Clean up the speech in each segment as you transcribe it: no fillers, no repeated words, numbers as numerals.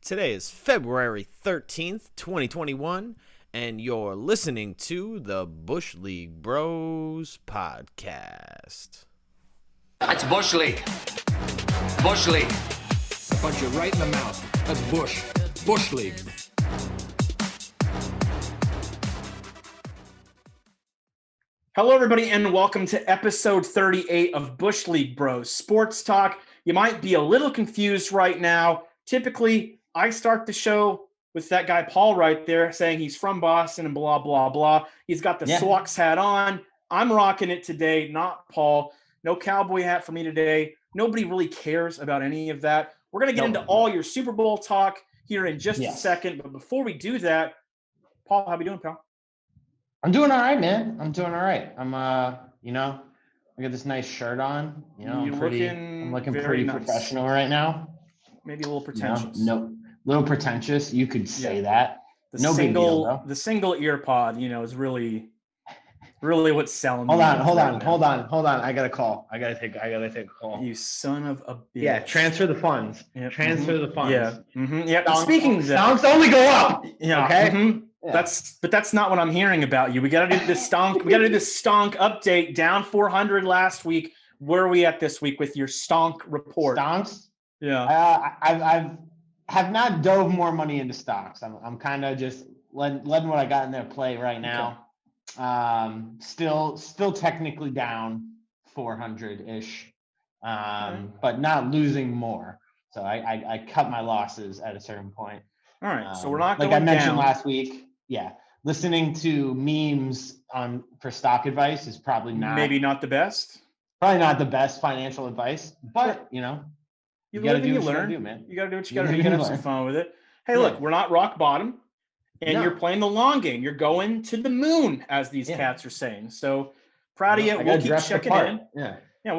Today is February 13th, 2021, and you're listening to the Bush League Bros podcast. That's Bush League. Bush League. Punch you right in the mouth. That's Bush. Bush League. Hello, everybody, and welcome to episode 38 of Bush League Bros Sports Talk. You might be a little confused right now. Typically, I start the show with that guy Paul right there saying he's from Boston and blah, blah, blah. He's got the Sox hat on. I'm rocking it today, not Paul. No cowboy hat for me today. Nobody really cares about any of that. We're going to get into all your Super Bowl talk here in just a second. But before we do that, Paul, how we doing, pal? I'm doing all right, man. I'm doing all right. I'm, I got this nice shirt on. I'm looking pretty nice. Professional right now. Maybe a little pretentious. Little pretentious. You could say that. The single ear pod, is really what's selling. Hold on. I got a call. I gotta take a call. You son of a bitch. Yeah, transfer the funds. Yep. Transfer the funds. Yeah. Mm-hmm. Yeah. Speaking of that, stonks only go up. Yeah. Okay. Mm-hmm. Yeah. That's not what I'm hearing about you. We got to do this stonk. We got to do this stonk update. Down 400 last week. Where are we at this week with your stonk report? Stonks? Yeah. I have not dove more money into stocks. I'm kind of just letting what I got in there play right now. Okay. Still technically down 400-ish, but not losing more. So I cut my losses at a certain point. All right. So we're not like going I mentioned down. last week. Yeah. Listening to memes for stock advice is probably not the best. Probably not the best financial advice, but you gotta live and you learn. You man. You gotta do what you gotta do. You gotta have some fun with it. Hey, look, we're not rock bottom, and you're playing the long game. You're going to the moon, as these cats are saying. So proud of you. We'll keep checking in. Yeah.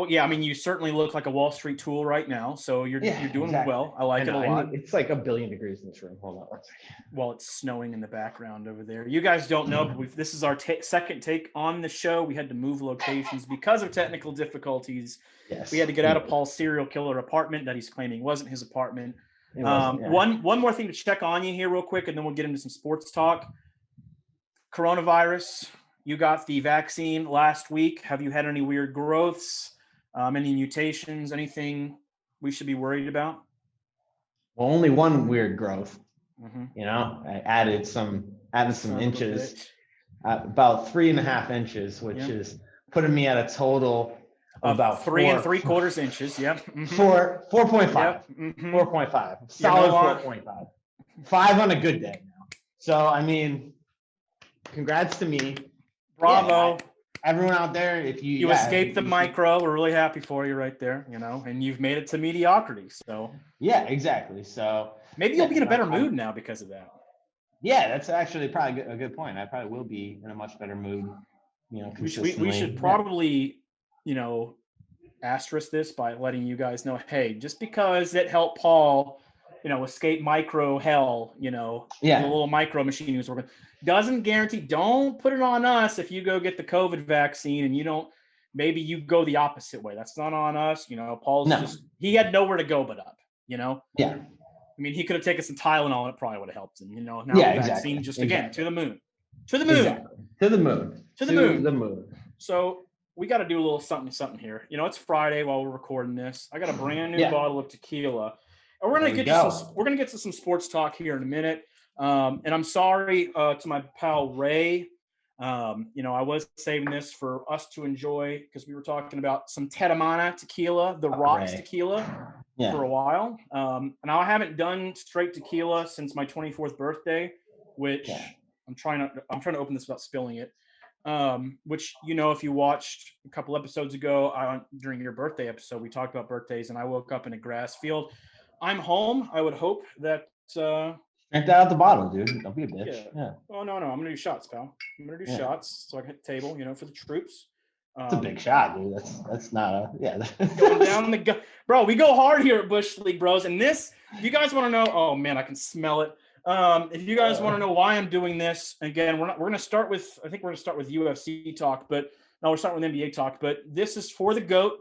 Yeah. I mean, you certainly look like a Wall Street tool right now. So you're doing well. I like it a lot. It's like a billion degrees in this room. Hold on. Well, it's snowing in the background over there. You guys don't know, but this is our second take on the show. We had to move locations because of technical difficulties. Yes. We had to get out of Paul's serial killer apartment that he's claiming wasn't his apartment. One more thing to check on you here real quick, and then we'll get into some sports talk. Coronavirus. You got the vaccine last week. Have you had any weird growths? Any mutations? Anything we should be worried about? Well, only one weird growth. Mm-hmm. I added some inches, about 3.5 inches, which is putting me at a total of about 3 3/4 inches. Yep. Mm-hmm. 4.5. Yep. Mm-hmm. 4.5. Solid 4.5. 5 on a good day now. So I mean, congrats to me. Bravo. Everyone out there, if you escaped the micro, we're really happy for you right there, and you've made it to mediocrity. So yeah, exactly. So maybe you'll be in a better mood now because of that. Yeah, that's actually probably a good point. I probably will be in a much better mood. We should probably, asterisk this by letting you guys know, hey, just because it helped Paul, escape micro hell, the little micro machine he was working, doesn't guarantee. Don't put it on us if you go get the COVID vaccine and you don't. Maybe you go the opposite way. That's not on us. Paul's he had nowhere to go but up. Yeah. I mean, he could have taken some Tylenol and it probably would have helped him. Now the vaccine again to the moon, to the moon, exactly. to the moon. So we got to do a little something here. It's Friday while we're recording this. I got a brand new bottle of tequila, and we're gonna get to some sports talk here in a minute. And I'm sorry to my pal Ray. I was saving this for us to enjoy because we were talking about some Teremana tequila, the Rocks tequila, for a while. And I haven't done straight tequila since my 24th birthday, which I'm trying to open this without spilling it. Which, if you watched a couple episodes ago, during your birthday episode, we talked about birthdays, and I woke up in a grass field. I'm home. I would hope that. Drink that out the bottle, dude. Don't be a bitch. Yeah. Oh, no. I'm going to do shots, pal. I'm going to do shots so I can hit the table, for the troops. It's a big shot, dude. That's not a, going down the bro, we go hard here at Bush League Bros. And this, if you guys want to know, oh, man, I can smell it. If you guys want to know why I'm doing this, again, we're going to start with, I think we're going to start with UFC talk, but no, we're starting with NBA talk. But this is for the GOAT,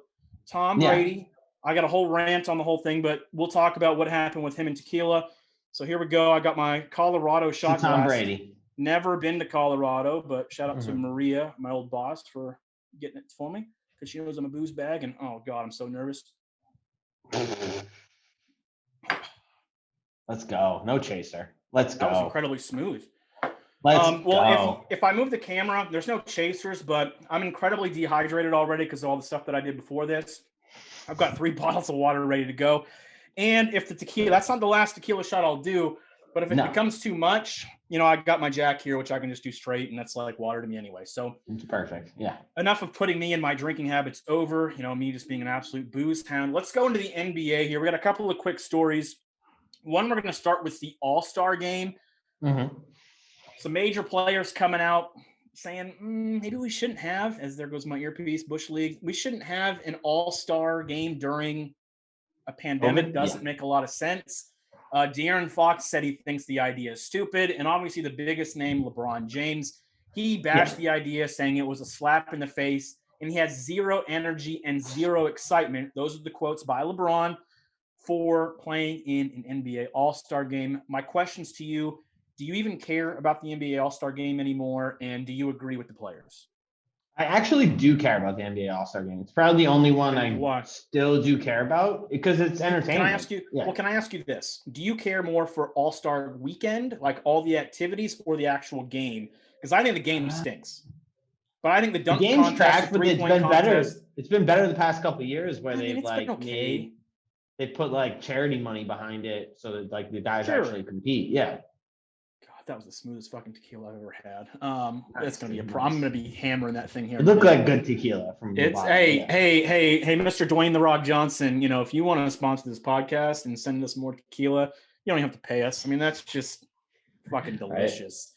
Tom Brady. I got a whole rant on the whole thing, but we'll talk about what happened with him and tequila. So here we go. I got my Colorado shot It's Tom glass. Brady. Never been to Colorado, but shout out to Maria, my old boss, for getting it for me because she knows I'm a booze bag. And oh God, I'm so nervous. Let's go. No chaser. Let's go. That was incredibly smooth. Let's go. If I move the camera, there's no chasers, but I'm incredibly dehydrated already because of all the stuff that I did before this. I've got 3 bottles of water ready to go. And if the tequila, that's not the last tequila shot I'll do, but if it becomes too much, I got my Jack here, which I can just do straight, and that's like water to me anyway. So it's perfect. Yeah. Enough of putting me and my drinking habits over, me just being an absolute booze hound. Let's go into the NBA here. We got a couple of quick stories. One, we're going to start with the All-Star game. Mm-hmm. Some major players coming out saying, maybe we shouldn't have, as there goes my earpiece, Bush League, we shouldn't have an all-star game during a pandemic. Doesn't make a lot of sense. De'Aaron Fox said he thinks the idea is stupid. And obviously the biggest name, LeBron James, he bashed the idea, saying it was a slap in the face, and he has zero energy and zero excitement. Those are the quotes by LeBron for playing in an NBA all-star game. My questions to you: do you even care about the NBA All-Star Game anymore? And do you agree with the players? I actually do care about the NBA All-Star Game. It's probably the only one I still do care about because it's entertaining. Can I ask you? Yeah. Well, can I ask you this? Do you care more for All-Star Weekend, like all the activities, or the actual game? Because I think the game stinks. But I think the dunk game's contest, trash, but it's been better. It's been better the past couple of years where they've they put like charity money behind it so that like the guys actually compete. Yeah. That was the smoothest fucking tequila I've ever had. That's gonna be a problem. I'm gonna be hammering that thing here. It looked like good tequila from. It's hey, Mr. Dwayne the Rock Johnson. If you want to sponsor this podcast and send us more tequila, you don't even have to pay us. I mean, that's just fucking delicious.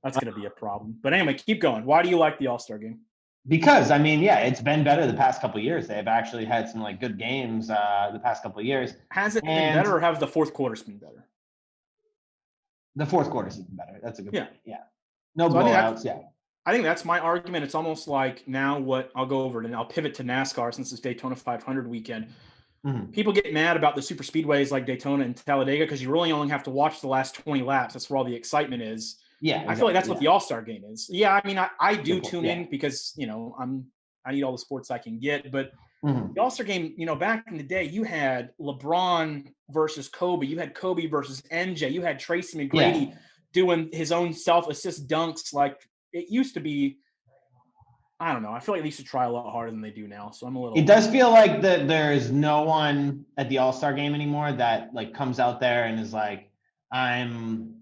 Right. That's gonna be a problem. But anyway, keep going. Why do you like the All-Star game? Because it's been better the past couple of years. They've actually had some like good games the past couple of years. Has it been better, or have the fourth quarter's been better? The fourth quarter's even better. That's a good point. Yeah. No blowouts. I think that's my argument. It's almost like now what I'll go over it and I'll pivot to NASCAR since it's Daytona 500 weekend. Mm-hmm. People get mad about the super speedways like Daytona and Talladega because you really only have to watch the last 20 laps. That's where all the excitement is. Yeah. Exactly. I feel like that's what the All-Star game is. Yeah. I mean, I do tune in because, I need all the sports I can get, but the All-Star game, back in the day, you had LeBron versus Kobe. You had Kobe versus MJ. You had Tracy McGrady doing his own self-assist dunks. Like, it used to be, I don't know. I feel like they used to try a lot harder than they do now. So I'm a little. It does feel like that there is no one at the All-Star game anymore that, like, comes out there and is like, I'm,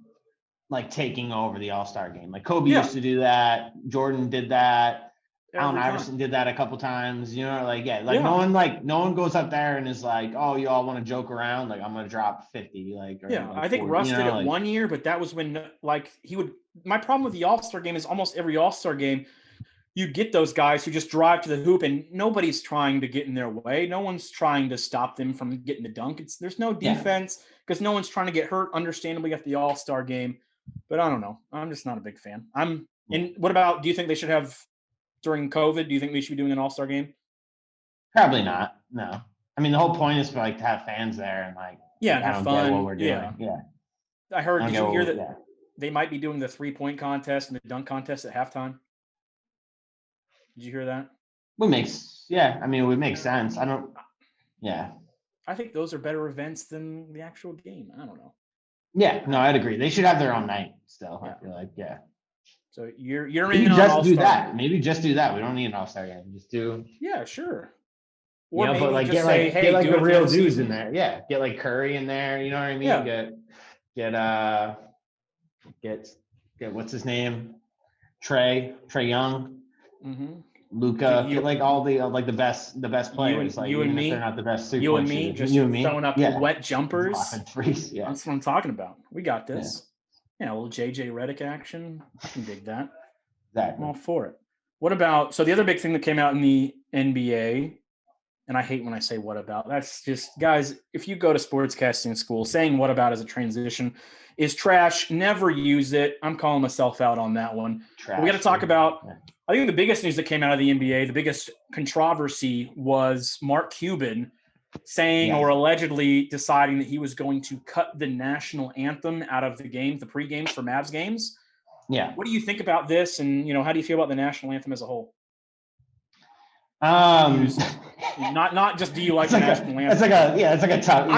like, taking over the All-Star game. Like, Kobe used to do that. Jordan did that. Allen Iverson did that a couple times, no one goes up there and is like, oh, you all want to joke around, like I'm gonna drop 50, I think Russ did it 1 year, but that was when he would. My problem with the All-Star game is almost every All-Star game, you get those guys who just drive to the hoop and nobody's trying to get in their way. No one's trying to stop them from getting the dunk. There's no defense because no one's trying to get hurt. Understandably, at the All-Star game, but I don't know. I'm just not a big fan. And what about? Do you think they should have? During COVID, do you think we should be doing an All-Star game? Probably not. No. I mean, the whole point is for to have fans there and have fun. What we're doing. Yeah. I heard. Did you hear that they might be doing the 3-point contest and the dunk contest at halftime? Did you hear that? It would make sense. I think those are better events than the actual game. I don't know. Yeah. No, I'd agree. They should have their own night still. I feel like. So you're maybe in just do that. Maybe just do that. We don't need an All-Star game. Just do. Yeah, sure. Or maybe but just say, hey, get the real dudes in there. Yeah, get like Curry in there. You know what I mean? Yeah. Get what's his name? Trey Young. Mm-hmm. Luka. Get like all the the best players. You and me. If they're not the best. You and me. Just throwing up wet jumpers. Threes. Yeah. That's what I'm talking about. We got this. Yeah, a little JJ Redick action. I can dig that. Exactly. I'm all for it. What about, so the other big thing that came out in the NBA, and I hate when I say what about, that's just, guys, if you go to sportscasting school, saying what about as a transition is trash. Never use it. I'm calling myself out on that one. We got to talk about, I think the biggest news that came out of the NBA, the biggest controversy was Mark Cuban saying or allegedly deciding that he was going to cut the national anthem out of the games, the pre-games for Mavs games. Yeah. What do you think about this? And, how do you feel about the national anthem as a whole? Not just do you like the national anthem? It's like a tough.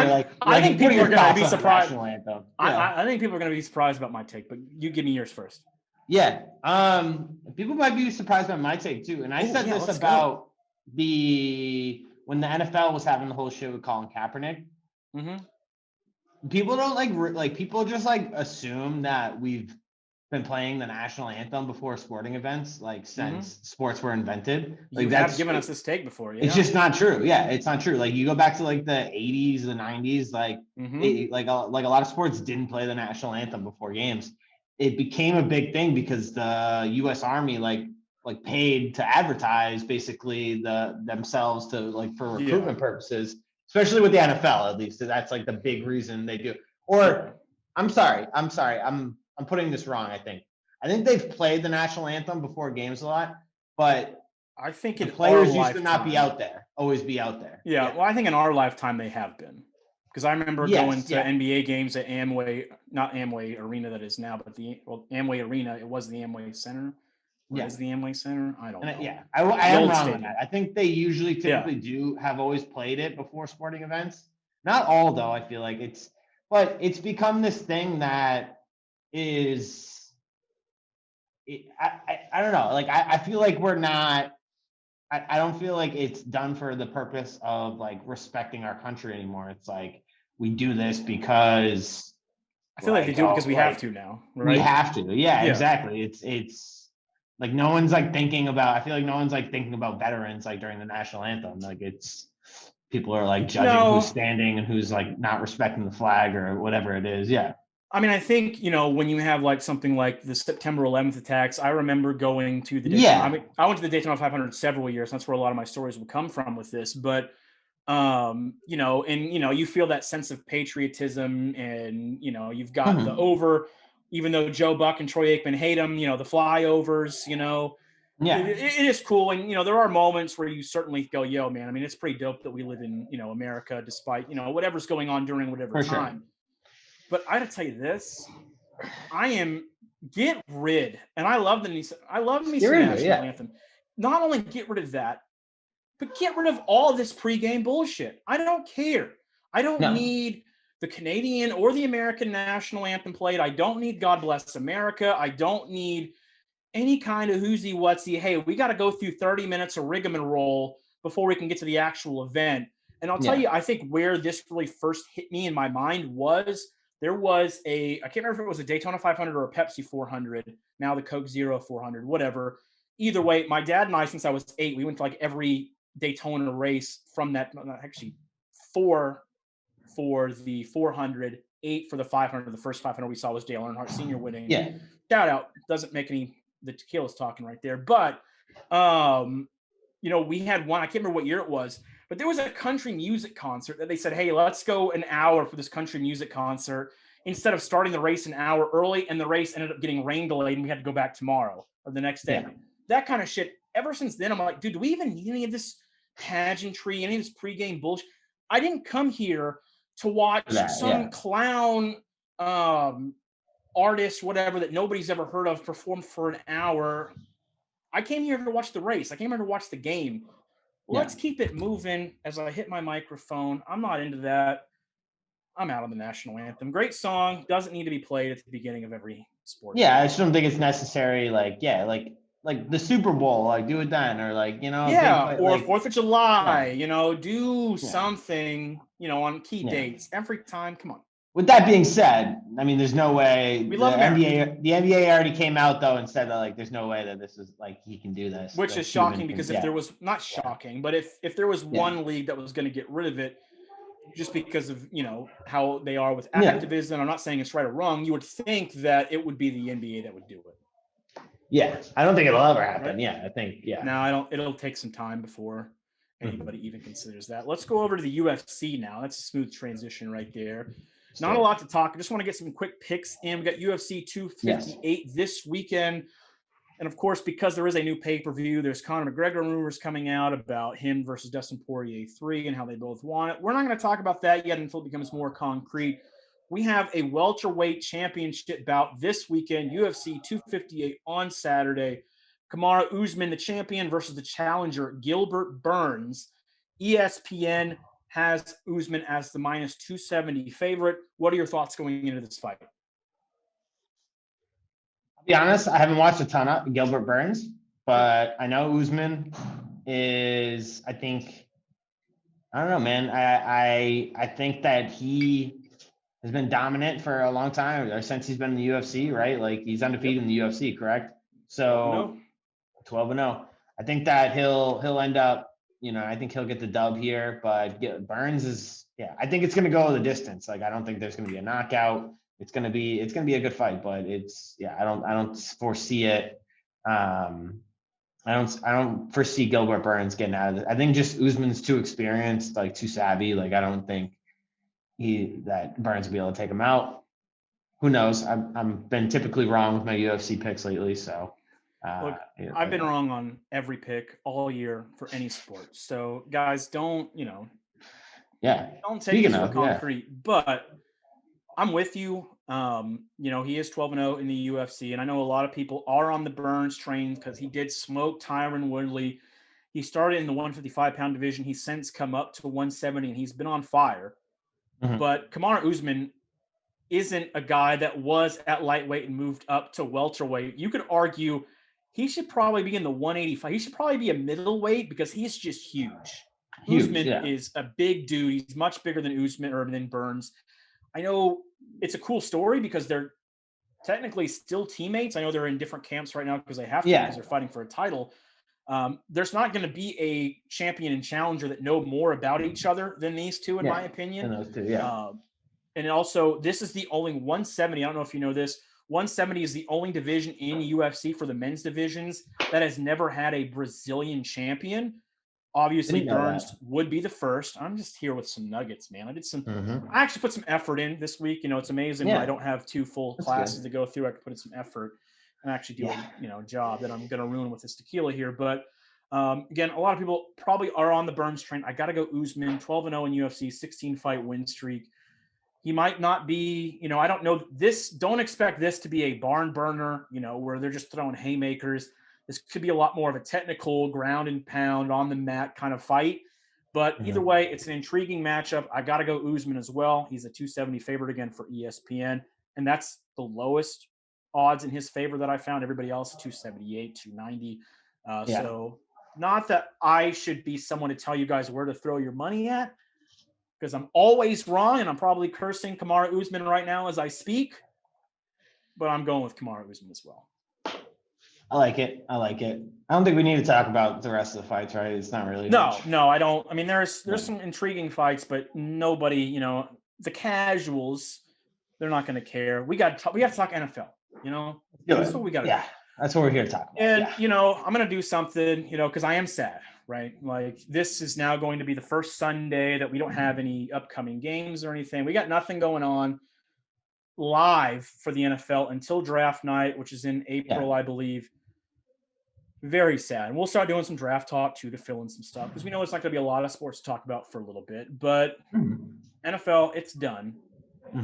I think people are going to be surprised. National anthem. I think people are going to be surprised about my take, but you give me yours first. Yeah. People might be surprised by my take too. And I said this about when the NFL was having the whole shit with Colin Kaepernick. Mm-hmm. People don't people just assume that we've been playing the national anthem before sporting events, since sports were invented. You have given us this take before. Yeah. It's just not true. Yeah, it's not true. You go back to the 80s, the 90s, a lot of sports didn't play the national anthem before games. It became a big thing because the U.S. Army paid to advertise basically themselves to for recruitment purposes, especially with the NFL at least. So that's the big reason they do. Or I'm sorry. I'm putting this wrong. I think they've played the national anthem before games a lot, but I think the players used to not be out there, always be out there. Yeah. Well, I think in our lifetime they have been, because I remember going to NBA games at not Amway Arena that is now, but Amway Arena. It was the Amway Center. Is the Amway Center? I don't know. I am wrong on that. I think they typically do have always played it before sporting events. Not all though. I feel like it's become this thing that is, I don't know. I feel like we're not. I don't feel like it's done for the purpose of respecting our country anymore. It's we do this because I feel like they do it because we have to now. Right? We have to. Yeah, exactly. It's no one's thinking about. I feel like no one's thinking about veterans during the national anthem. It's people are judging who's standing and who's not respecting the flag or whatever it is. Yeah. I mean, I think, when you have something like the September 11th attacks, I remember going to the Daytona. I went to the Daytona 500 several years. That's where a lot of my stories will come from with this. But, you feel that sense of patriotism and, you've got the over, even though Joe Buck and Troy Aikman hate them, the flyovers, it is cool. And, there are moments where you certainly go, yo, man, I mean, it's pretty dope that we live in, America, despite, whatever's going on during whatever time. Sure. But I gotta tell you this, get rid, and I love me some national anthem. Not only get rid of that, but get rid of all this pregame bullshit. I don't care. I don't need the Canadian or the American national anthem played. I don't need God Bless America. I don't need any kind of whoosy whatsy. Hey, we got to go through 30 minutes of rigmarole before we can get to the actual event. And I'll tell you, I think where this really first hit me in my mind was there was I can't remember if it was a Daytona 500 or a Pepsi 400, now the Coke Zero 400, whatever. Either way, my dad and I, since I was 8, we went to every Daytona race from that, actually 4 for the 400, 8 for the 500. The first 500 we saw was Dale Earnhardt Sr. winning. Yeah. Shout out. Doesn't make the tequila's talking right there. But, we had one, I can't remember what year it was, but there was a country music concert that they said, hey, let's go an hour for this country music concert instead of starting the race an hour early, and the race ended up getting rain delayed and we had to go back tomorrow or the next day. Yeah. That kind of shit. Ever since then, I'm like, dude, do we even need any of this pageantry, any of this pregame bullshit? I didn't come here to watch some clown artist, whatever, that nobody's ever heard of perform for an hour. I came here to watch the race. I came here to watch the game. Let's keep it moving as I hit my microphone. I'm not into that. I'm out of the national anthem. Great song. Doesn't need to be played at the beginning of every sport. Yeah, I just don't think it's necessary. Like the Super Bowl, do it then, or or 4th of July. Do something. On key dates every time. Come on. With that being said, I mean, there's no way we love NBA. The NBA already came out though and said that there's no way that this is he can do this. Which is shocking because if there was not shocking, but if there was one league that was going to get rid of it, just because of how they are with activism, I'm not saying it's right or wrong. You would think that it would be the NBA that would do it. Yeah, I don't think it'll ever happen. Right? Yeah, I think No, I don't. It'll take some time before anybody even considers that. Let's go over to the UFC now. That's a smooth transition right there. Not a lot to talk. I just want to get some quick picks in. We got UFC 258 this weekend. And of course, because there is a new pay-per-view, there's Conor McGregor rumors coming out about him versus Dustin Poirier 3 and how they both want it. We're not going to talk about that yet until it becomes more concrete. We have a welterweight championship bout this weekend, UFC 258 on Saturday. Kamaru Usman, the champion, versus the challenger, Gilbert Burns. ESPN has Usman as the minus 270 favorite. What are your thoughts going into this fight? I'll be honest, I haven't watched a ton of Gilbert Burns, but I know Usman is, I don't know, man. I think that he has been dominant for a long time, or since he's been in the UFC, right? Like, he's undefeated in the UFC, correct? So 12-0. I think that he'll end up, I think he'll get the dub here, but Burns is, I think it's going to go the distance. Like, I don't think there's going to be a knockout. It's going to be a good fight, but I don't foresee it. I don't foresee Gilbert Burns getting out of it. I think just Usman's too experienced, like too savvy. Like, I don't think that Burns will be able to take him out. Who knows? I've been typically wrong with my UFC picks lately, so. Look, I've been wrong on every pick all year for any sport. So guys, don't take this for concrete. But I'm with you. He is 12-0 in the UFC, and I know a lot of people are on the Burns train because he did smoke Tyron Woodley. He started in the 155-pound division. He's since come up to 170, and he's been on fire. Mm-hmm. But Kamaru Usman isn't a guy that was at lightweight and moved up to welterweight. You could argue he should probably be in the 185. He should probably be a middleweight because he's just huge. Usman is a big dude. He's much bigger than Usman or than Burns. I know it's a cool story because they're technically still teammates. I know they're in different camps right now because they have to because they're fighting for a title. There's not going to be a champion and challenger that know more about each other than these two, in my opinion. And those two, and also, this is the only 170. I don't know if you know this. 170 is the only division in UFC for the men's divisions that has never had a Brazilian champion. Obviously, Burns would be the first. I'm just here with some nuggets, man. I actually put some effort in this week. It's amazing when I don't have 2 full classes to go through. I could put in some effort and actually do a job that I'm going to ruin with this tequila here. But again, a lot of people probably are on the Burns train. I got to go Usman, 12-0 in UFC, 16-fight win streak. He might not be, I don't know this. Don't expect this to be a barn burner, where they're just throwing haymakers. This could be a lot more of a technical ground and pound on the mat kind of fight. But either way, it's an intriguing matchup. I got to go Usman as well. He's a 270 favorite again for ESPN. And that's the lowest odds in his favor that I found. Everybody else, 278, 290. So not that I should be someone to tell you guys where to throw your money at, because I'm always wrong, and I'm probably cursing Kamaru Usman right now as I speak. But I'm going with Kamaru Usman as well. I like it. I don't think we need to talk about the rest of the fights, right? It's not really. No, I don't. I mean, there's some intriguing fights, but nobody, the casuals, they're not going to care. We have to talk NFL. That's what we got to do. That's what we're here to talk about. And I'm going to do something, because I am sad, right? Like, this is now going to be the first Sunday that we don't have any upcoming games or anything. We got nothing going on live for the NFL until draft night, which is in April, I believe. Very sad. And we'll start doing some draft talk too to fill in some stuff, because we know it's not going to be a lot of sports to talk about for a little bit. But NFL, it's done.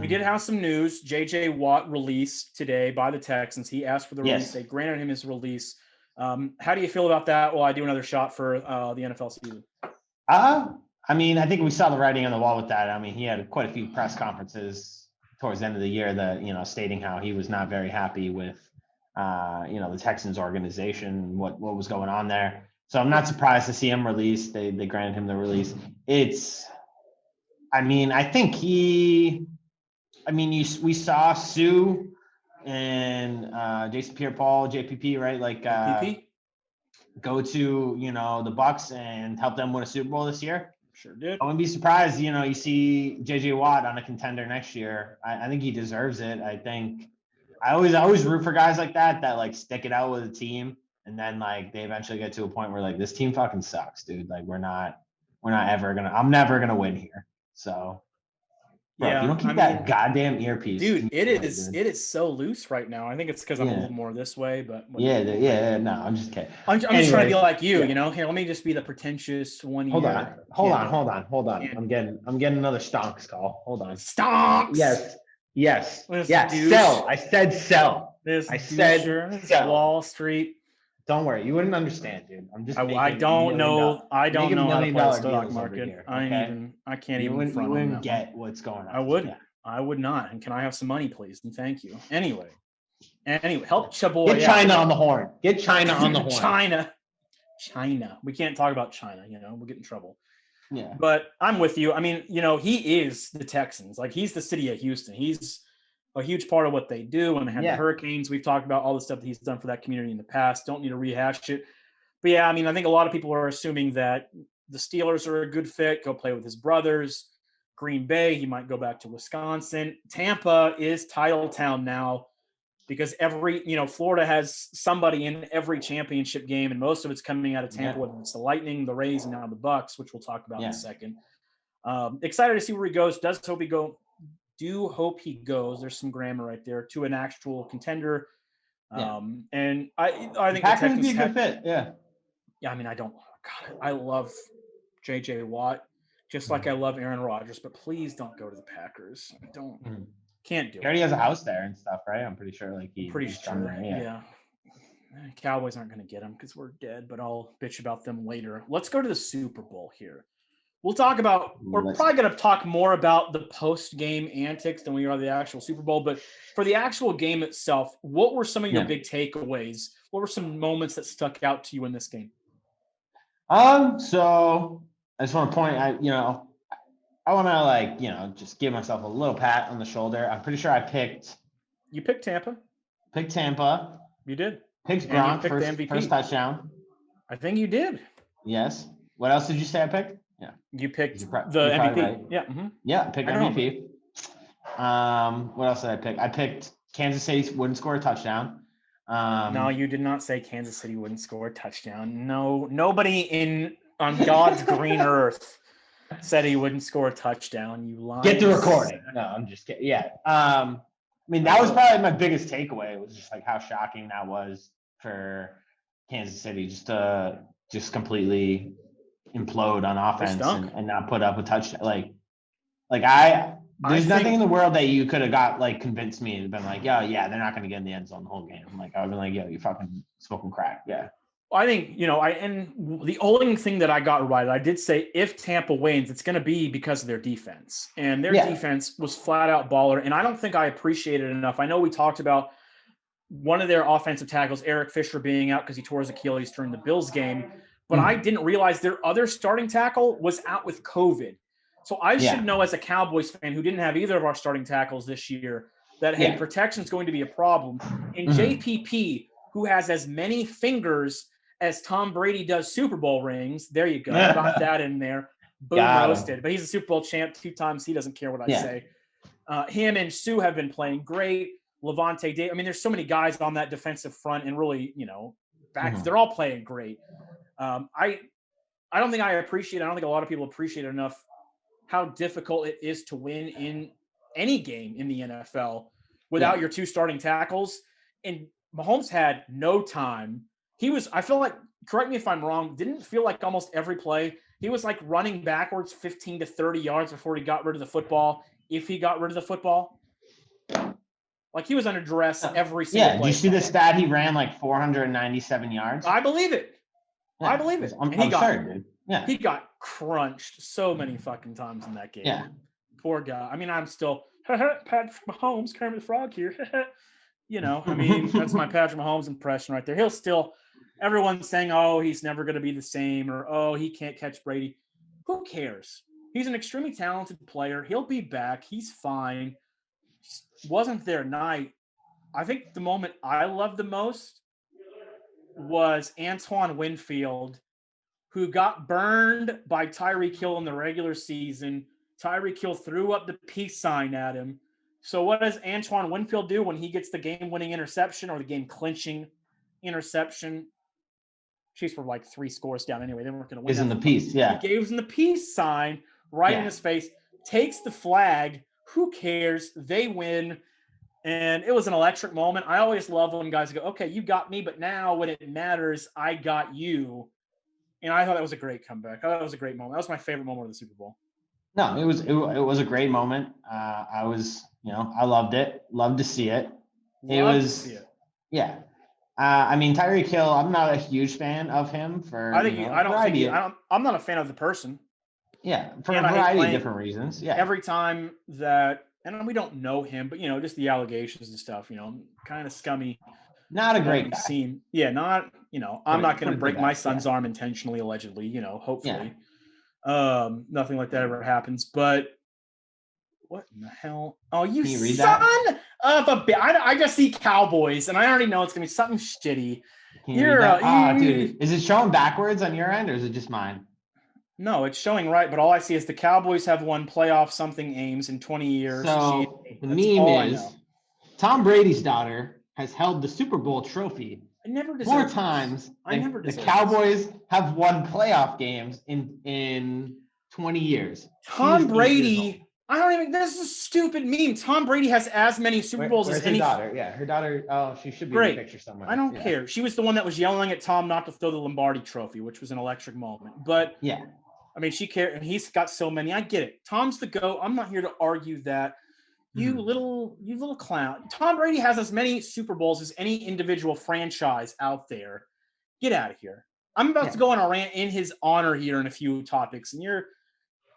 We did have some news. J.J. Watt released today by the Texans. He asked for the release. They granted him his release. How do you feel about that? Well, I do another shot for the NFL season. I mean, I think we saw the writing on the wall with that. I mean, he had quite a few press conferences towards the end of the year that, stating how he was not very happy with, the Texans organization, what was going on there. So I'm not surprised to see him released. They granted him the release. We saw Sue and Jason Pierre-Paul, JPP, right? Like go to, the Bucs and help them win a Super Bowl this year. Sure did. I wouldn't be surprised, you see JJ Watt on a contender next year. I think he deserves it. I think I always root for guys like that like stick it out with a team, and then like they eventually get to a point where like this team fucking sucks, dude. Like I'm never gonna win here. So Bro, if you don't keep that goddamn earpiece, dude, it is so loose right now. I think it's because I'm a little more this way, but yeah. No, I'm just kidding. I'm just trying to be like you, you know. Here, let me just be the pretentious one. Hold on. I'm getting another stonks call. Hold on. Stonks. Yes. Sell. I said sell. I said sell. Wall Street. Don't worry, you wouldn't understand, dude. I'm just. I don't know how to play the stock market. Here, okay? I can't even. You wouldn't get what's going on. I wouldn't. I would not. And can I have some money, please? And thank you. Anyway, help Chaboy. Get China on the horn. Get China on the horn. China. We can't talk about China. You know, we'll get in trouble. Yeah. But I'm with you. I mean, you know, he is the Texans. Like, he's the city of Houston. He's a huge part of what they do. When they have the Hurricanes, we've talked about all the stuff that he's done for that community in the past. Don't need to rehash it. But yeah, I mean, I think a lot of people are assuming that the Steelers are a good fit. Go play with his brothers. Green Bay, he might go back to Wisconsin. Tampa is title town now because Florida has somebody in every championship game, and most of it's coming out of Tampa, whether it's the Lightning, the Rays, and now the Bucs, which we'll talk about in a second. Excited to see where he goes. Do hope he goes. There's some grammar right there to an actual contender. And I think the Texans would be a good fit. Yeah. Yeah. I mean, I love JJ Watt, just like I love Aaron Rodgers, but please don't go to the Packers. Can't do it. He already has a house there and stuff, right? I'm pretty sure. Yeah. Cowboys aren't going to get him because we're dead, but I'll bitch about them later. Let's go to the Super Bowl here. We're probably going to talk more about the post-game antics than we are the actual Super Bowl. But for the actual game itself, what were some of your big takeaways? What were some moments that stuck out to you in this game? So I just want to point, I want to just give myself a little pat on the shoulder. I'm pretty sure You picked Tampa. Picked Tampa. You did. Picked Gronk first touchdown. I think you did. Yes. What else did you say I picked? Yeah. You picked the MVP. Right. Yeah. Mm-hmm. Yeah, I picked MVP. What else did I pick? I picked Kansas City wouldn't score a touchdown. No, you did not say Kansas City wouldn't score a touchdown. No, nobody on God's green earth said he wouldn't score a touchdown. You lied. Get the recording. No, I'm just kidding. Yeah. I mean, that was probably my biggest takeaway. It was just like how shocking that was for Kansas City just to completely implode on offense and not put up a touchdown. There's nothing in the world that you could have got convinced me and been like, yeah, they're not going to get in the end zone the whole game. Like, I would be like, yo, you fucking smoking crack. Yeah. Well, I think, and the only thing that I got right, I did say if Tampa wins, it's going to be because of their defense. And their defense was flat out baller. And I don't think I appreciated it enough. I know we talked about one of their offensive tackles, Eric Fisher, being out because he tore his Achilles during the Bills game. But I didn't realize their other starting tackle was out with COVID. So I should know as a Cowboys fan who didn't have either of our starting tackles this year that, hey, protection is going to be a problem. And JPP, who has as many fingers as Tom Brady does Super Bowl rings, there you go. Got that in there. Boom, roasted. But he's a Super Bowl champ 2 times. He doesn't care what I say. Him and Sue have been playing great. Levante Davis. I mean, there's so many guys on that defensive front and really, they're all playing great. I don't think I don't think a lot of people appreciate enough how difficult it is to win in any game in the NFL without your 2 starting tackles. And Mahomes had no time. I feel like, correct me if I'm wrong, didn't feel like almost every play, he was running backwards 15 to 30 yards before he got rid of the football. If he got rid of the football, he was under duress every single play. Yeah, did you see the stat? He ran 497 yards. I believe it. Yeah, I believe it. I'm sure, dude. Yeah. He got crunched so many fucking times in that game. Yeah. Poor guy. I mean, I'm still Patrick Mahomes, Kermit the Frog here. That's my Patrick Mahomes impression right there. He'll still, everyone's saying, oh, he's never going to be the same, or, oh, he can't catch Brady. Who cares? He's an extremely talented player. He'll be back. He's fine. Just wasn't their night. I think the moment I loved the most was Antoine Winfield, who got burned by Tyreek Hill in the regular season. Tyreek Hill threw up the peace sign at him. So what does Antoine Winfield do when he gets the game-winning interception or the game-clinching interception? Chiefs were 3 scores down anyway. They weren't going to win. Gives him the peace, yeah. He gave him the peace sign right in his face, takes the flag. Who cares? They win. And it was an electric moment. I always love when guys go, okay, you got me, but now when it matters, I got you. And I thought that was a great comeback. I thought that was a great moment. That was my favorite moment of the Super Bowl. No, it was a great moment. I loved it. Loved to see it. Yeah. I mean, Tyreek Hill, I'm not a huge fan of him for I'm not a fan of the person. Yeah, for a variety of different reasons. Yeah. Every time that, and we don't know him, but just the allegations and stuff, kind of scummy. Not a great guy. Scene. Yeah, not, I'm not going to break my son's arm intentionally, allegedly, hopefully. Yeah. Nothing like that ever happens, but what in the hell? Oh, you son of a bitch. I just see Cowboys, and I already know it's going to be something shitty. Dude, is it showing backwards on your end, or is it just mine? No, it's showing right, but all I see is the Cowboys have won playoff something aims in 20 years. So the meme is Tom Brady's daughter has held the Super Bowl trophy more times than the Cowboys have won playoff games in 20 years. Tom Brady, this is a stupid meme. Tom Brady has as many Super Bowls as any daughter. Yeah, her daughter, she should be in the picture somewhere. I don't care. She was the one that was yelling at Tom not to throw the Lombardi trophy, which was an electric moment. But yeah. I mean, she cared, and he's got so many. I get it. Tom's the GOAT. I'm not here to argue that. You little clown. Tom Brady has as many Super Bowls as any individual franchise out there. Get out of here. I'm about to go on a rant in his honor here in a few topics, and you're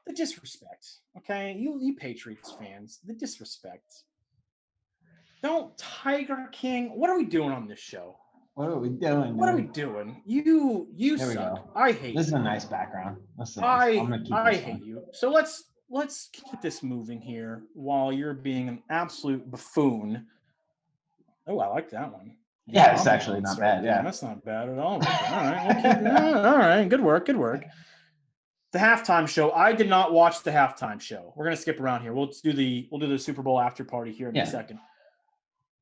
the disrespect. Okay, you Patriots fans, the disrespect. Don't Tiger King. What are we doing on this show? What are we doing? What are we doing? You suck. I hate this. Is a nice background. I hate you. So let's keep this moving here while you're being an absolute buffoon. Oh, I like that one. Yeah, it's actually not bad. Yeah, that's not bad at all. All right, all right. Good work. The halftime show. I did not watch the halftime show. We're gonna skip around here. We'll do the Super Bowl after party here in a second.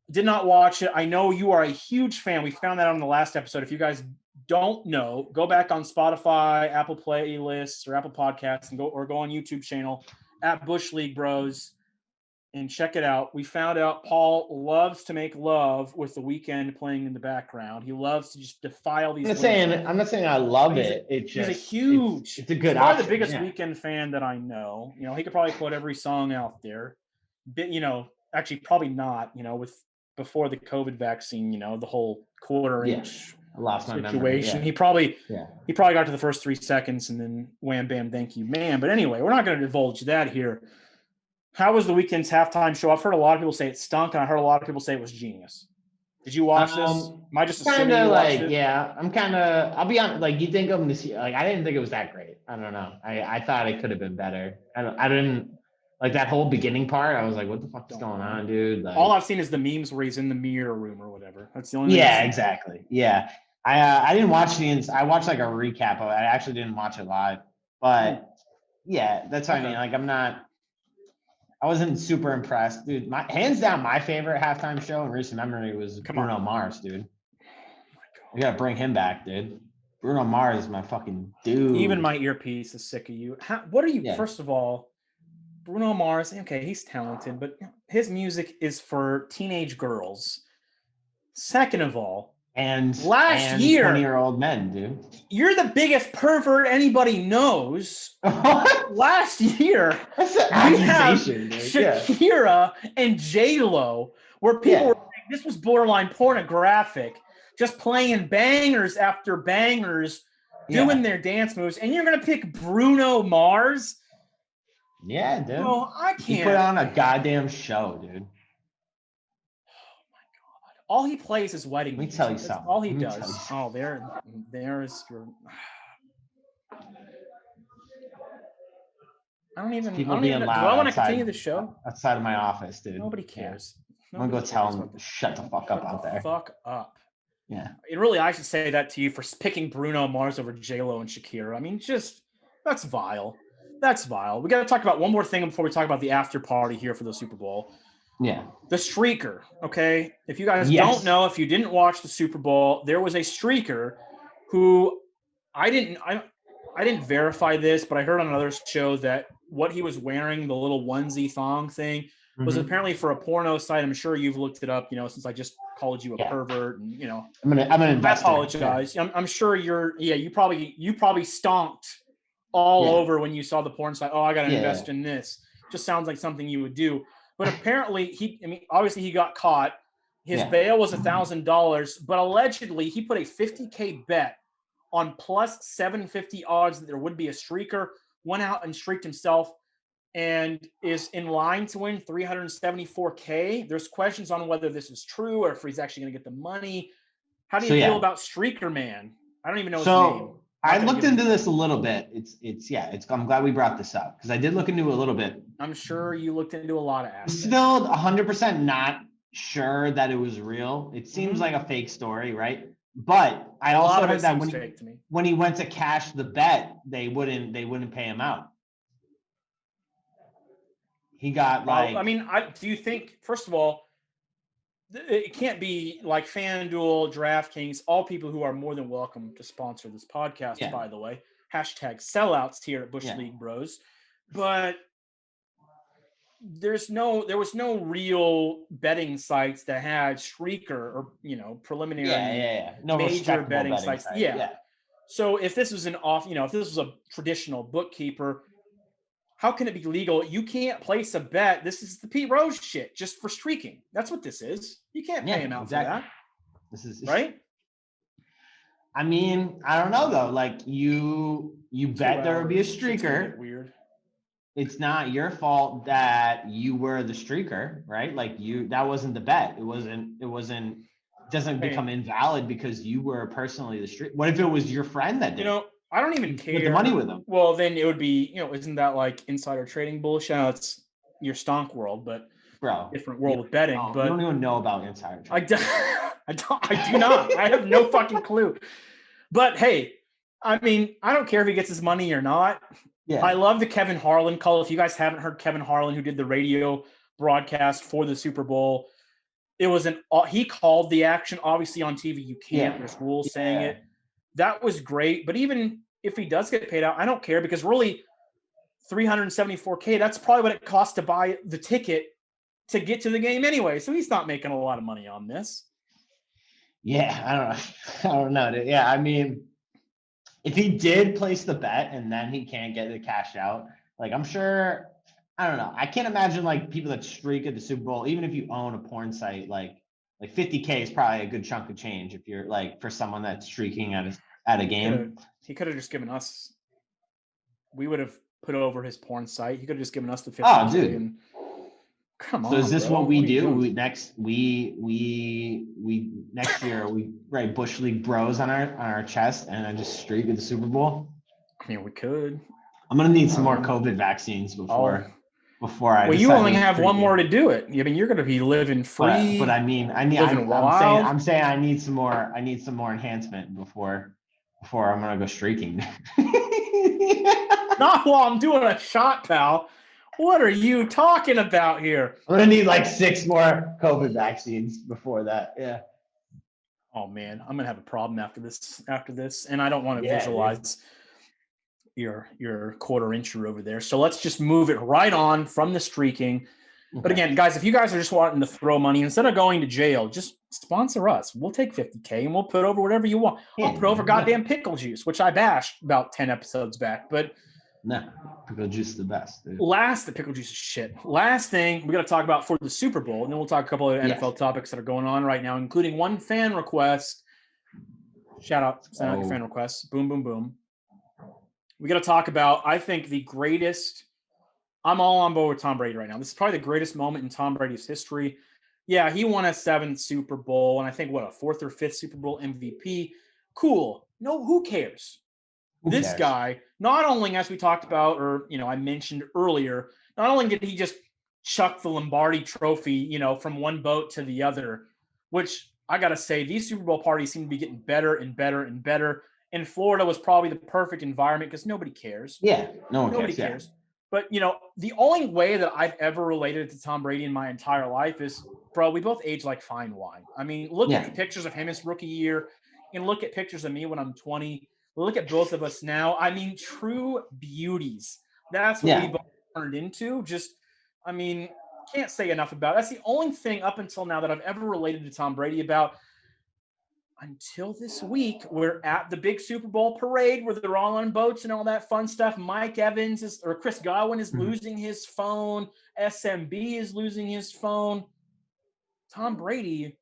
Did not watch it. I know you are a huge fan. We found that out on the last episode. If you guys don't know, go back on Spotify, Apple Playlists, or Apple Podcasts, and go on YouTube channel at Bush League Bros and check it out. We found out Paul loves to make love with the Weeknd playing in the background. He loves to just defile these. I'm not saying I love it. It's a huge. It's a good. He's probably the biggest Weeknd fan that I know. He could probably quote every song out there. Actually, probably not. With before the COVID vaccine, the whole quarter-inch situation. He probably got to the first 3 seconds and then wham, bam, thank you, man. But anyway, we're not going to divulge that here. How was the Weeknd's halftime show? I've heard a lot of people say it stunk, and I heard a lot of people say it was genius. Did you watch this? Am I just assuming you watched it? Yeah, I'm kind of. I'll be honest. Like, you think of this? Like, I didn't think it was that great. I don't know. I thought it could have been better. I didn't. Like that whole beginning part, I was like, "What the fuck is going on, dude?" Like, all I've seen is the memes where he's in the mirror room or whatever. That's the only. Yeah, exactly. Yeah, I didn't watch I watched like a recap of it. I actually didn't watch it live, but yeah, that's what I mean. Like, I wasn't super impressed, dude. Hands down, my favorite halftime show in recent memory was Bruno Mars, dude. Oh my God. We gotta bring him back, dude. Bruno Mars is my fucking dude. Even my earpiece is sick of you. What are you? First of all. Bruno Mars, okay, he's talented, but his music is for teenage girls. Second of all, last year, 20-year-old men, dude. You're the biggest pervert anybody knows. Last year, we have Shakira and J-Lo, where people were saying this was borderline pornographic, just playing bangers after bangers, doing their dance moves, and you're going to pick Bruno Mars? Yeah, dude. No, I can't. He put on a goddamn show, dude. Oh my God! All he plays is wedding. Let me tell you something. All he does. Oh, there's your. I don't even. People being loud. Do I want to continue the show? Outside of my office, dude. Nobody cares. I'm gonna go tell him to shut the fuck up out there. Fuck up. Yeah. And really, I should say that to you for picking Bruno Mars over J-Lo and Shakira. I mean, that's vile. That's vile. We got to talk about one more thing before we talk about the after party here for the Super Bowl. Yeah. The streaker, okay? If you guys don't know, if you didn't watch the Super Bowl, there was a streaker who I I didn't verify this, but I heard on another show that what he was wearing, the little onesie thong thing, was apparently for a porno site. I'm sure you've looked it up, since I just called you a pervert, and I'm an investor. I apologize. Yeah. I'm sure you probably stomped all over when you saw the porn site. Oh, I got to invest in this. Just sounds like something you would do. But apparently obviously he got caught. His bail was $1,000, but allegedly he put a $50K bet on plus 750 odds that there would be a streaker, went out and streaked himself, and is in line to win $374K. There's questions on whether this is true or if he's actually going to get the money. How do you feel about Streaker Man? I don't even know his name. I looked into this a little bit. I'm glad we brought this up because I did look into it a little bit. I'm sure you looked into a lot of aspects. Still 100% not sure that it was real. It seems like a fake story, right? But I also heard that when he went to cash the bet, they wouldn't pay him out. He got do you think, first of all, it can't be like FanDuel, DraftKings, all people who are more than welcome to sponsor this podcast, by the way. Hashtag sellouts here at Bush League Bros. But there was no real betting sites that had streaker or preliminary major betting sites. So if this was if this was a traditional bookkeeper, how can it be legal? You can't place a bet. This is the Pete Rose shit just for streaking. That's what this is. You can't pay him out for that. This is right. I mean, I don't know though. Like you bet there would be a streaker. Weird. It's not your fault that you were the streaker, right? Like that wasn't the bet. It doesn't become invalid because you were personally the streaker. What if it was your friend that did? I don't even care. Put the money with them. Well, then it would be, isn't that like insider trading bullshit? No, it's your stonk world, but different world of betting. But you don't even know about insider trading. I do not. I have no fucking clue. But hey, I mean, I don't care if he gets his money or not. Yeah. I love the Kevin Harlan call. If you guys haven't heard Kevin Harlan, who did the radio broadcast for the Super Bowl, he called the action. Obviously on TV, you can't. There's rules saying it. That was great. But even if he does get paid out, I don't care because really $374K, that's probably what it costs to buy the ticket to get to the game anyway. So he's not making a lot of money on this. Yeah, I don't know. Yeah, I mean, if he did place the bet and then he can't get the cash out, like I'm sure, I don't know. I can't imagine like people that streak at the Super Bowl, even if you own a porn site, like 50K is probably a good chunk of change if you're like for someone that's streaking at a game. He could have just given us. We would have put over his porn site. He could have just given us the 50K. Oh, dude. And, come on. So is this bro? What we do? Next year we write Bush League Bros on our chest and then just streak at the Super Bowl? I mean, we could. I'm gonna need some more COVID vaccines before I. Well, you only have one more to do it. I mean, you're gonna be living free. But I'm saying I need some more enhancement before I'm gonna go streaking. Not while I'm doing a shot, pal. What are you talking about here? I'm gonna need like 6 more COVID vaccines before that. Yeah. Oh man, I'm gonna have a problem after this, and I don't want to visualize your quarter incher over there. So let's just move it right on from the streaking. Okay. But again, guys, if you guys are just wanting to throw money instead of going to jail, just sponsor us. We'll take 50K and we'll put over whatever you want. I'll put over goddamn pickle juice, which I bashed about 10 episodes back. But no, pickle juice is the best. Dude. The pickle juice is shit. Last thing we got to talk about for the Super Bowl, and then we'll talk a couple of NFL topics that are going on right now, including one fan request. Shout out, send out your fan requests. Boom, boom, boom. We got to talk about, I think, the greatest. I'm all on board with Tom Brady right now. This is probably the greatest moment in Tom Brady's history. Yeah, he won a 7th Super Bowl, and I think, a 4th or 5th Super Bowl MVP. Cool. No, who cares? This guy, not only, as we talked about, or, I mentioned earlier, not only did he just chuck the Lombardi trophy, from one boat to the other, which I got to say, these Super Bowl parties seem to be getting better and better and better. And Florida was probably the perfect environment because nobody cares. Yeah, nobody cares. But, the only way that I've ever related to Tom Brady in my entire life is, bro, we both age like fine wine. I mean, look at the pictures of him his rookie year and look at pictures of me when I'm 20. Look at both of us now. I mean, true beauties. That's what we both turned into. Just, I mean, can't say enough about it. That's the only thing up until now that I've ever related to Tom Brady about. Until this week, we're at the big Super Bowl parade where they're all on boats and all that fun stuff. Chris Godwin is losing his phone. SMB is losing his phone. Tom Brady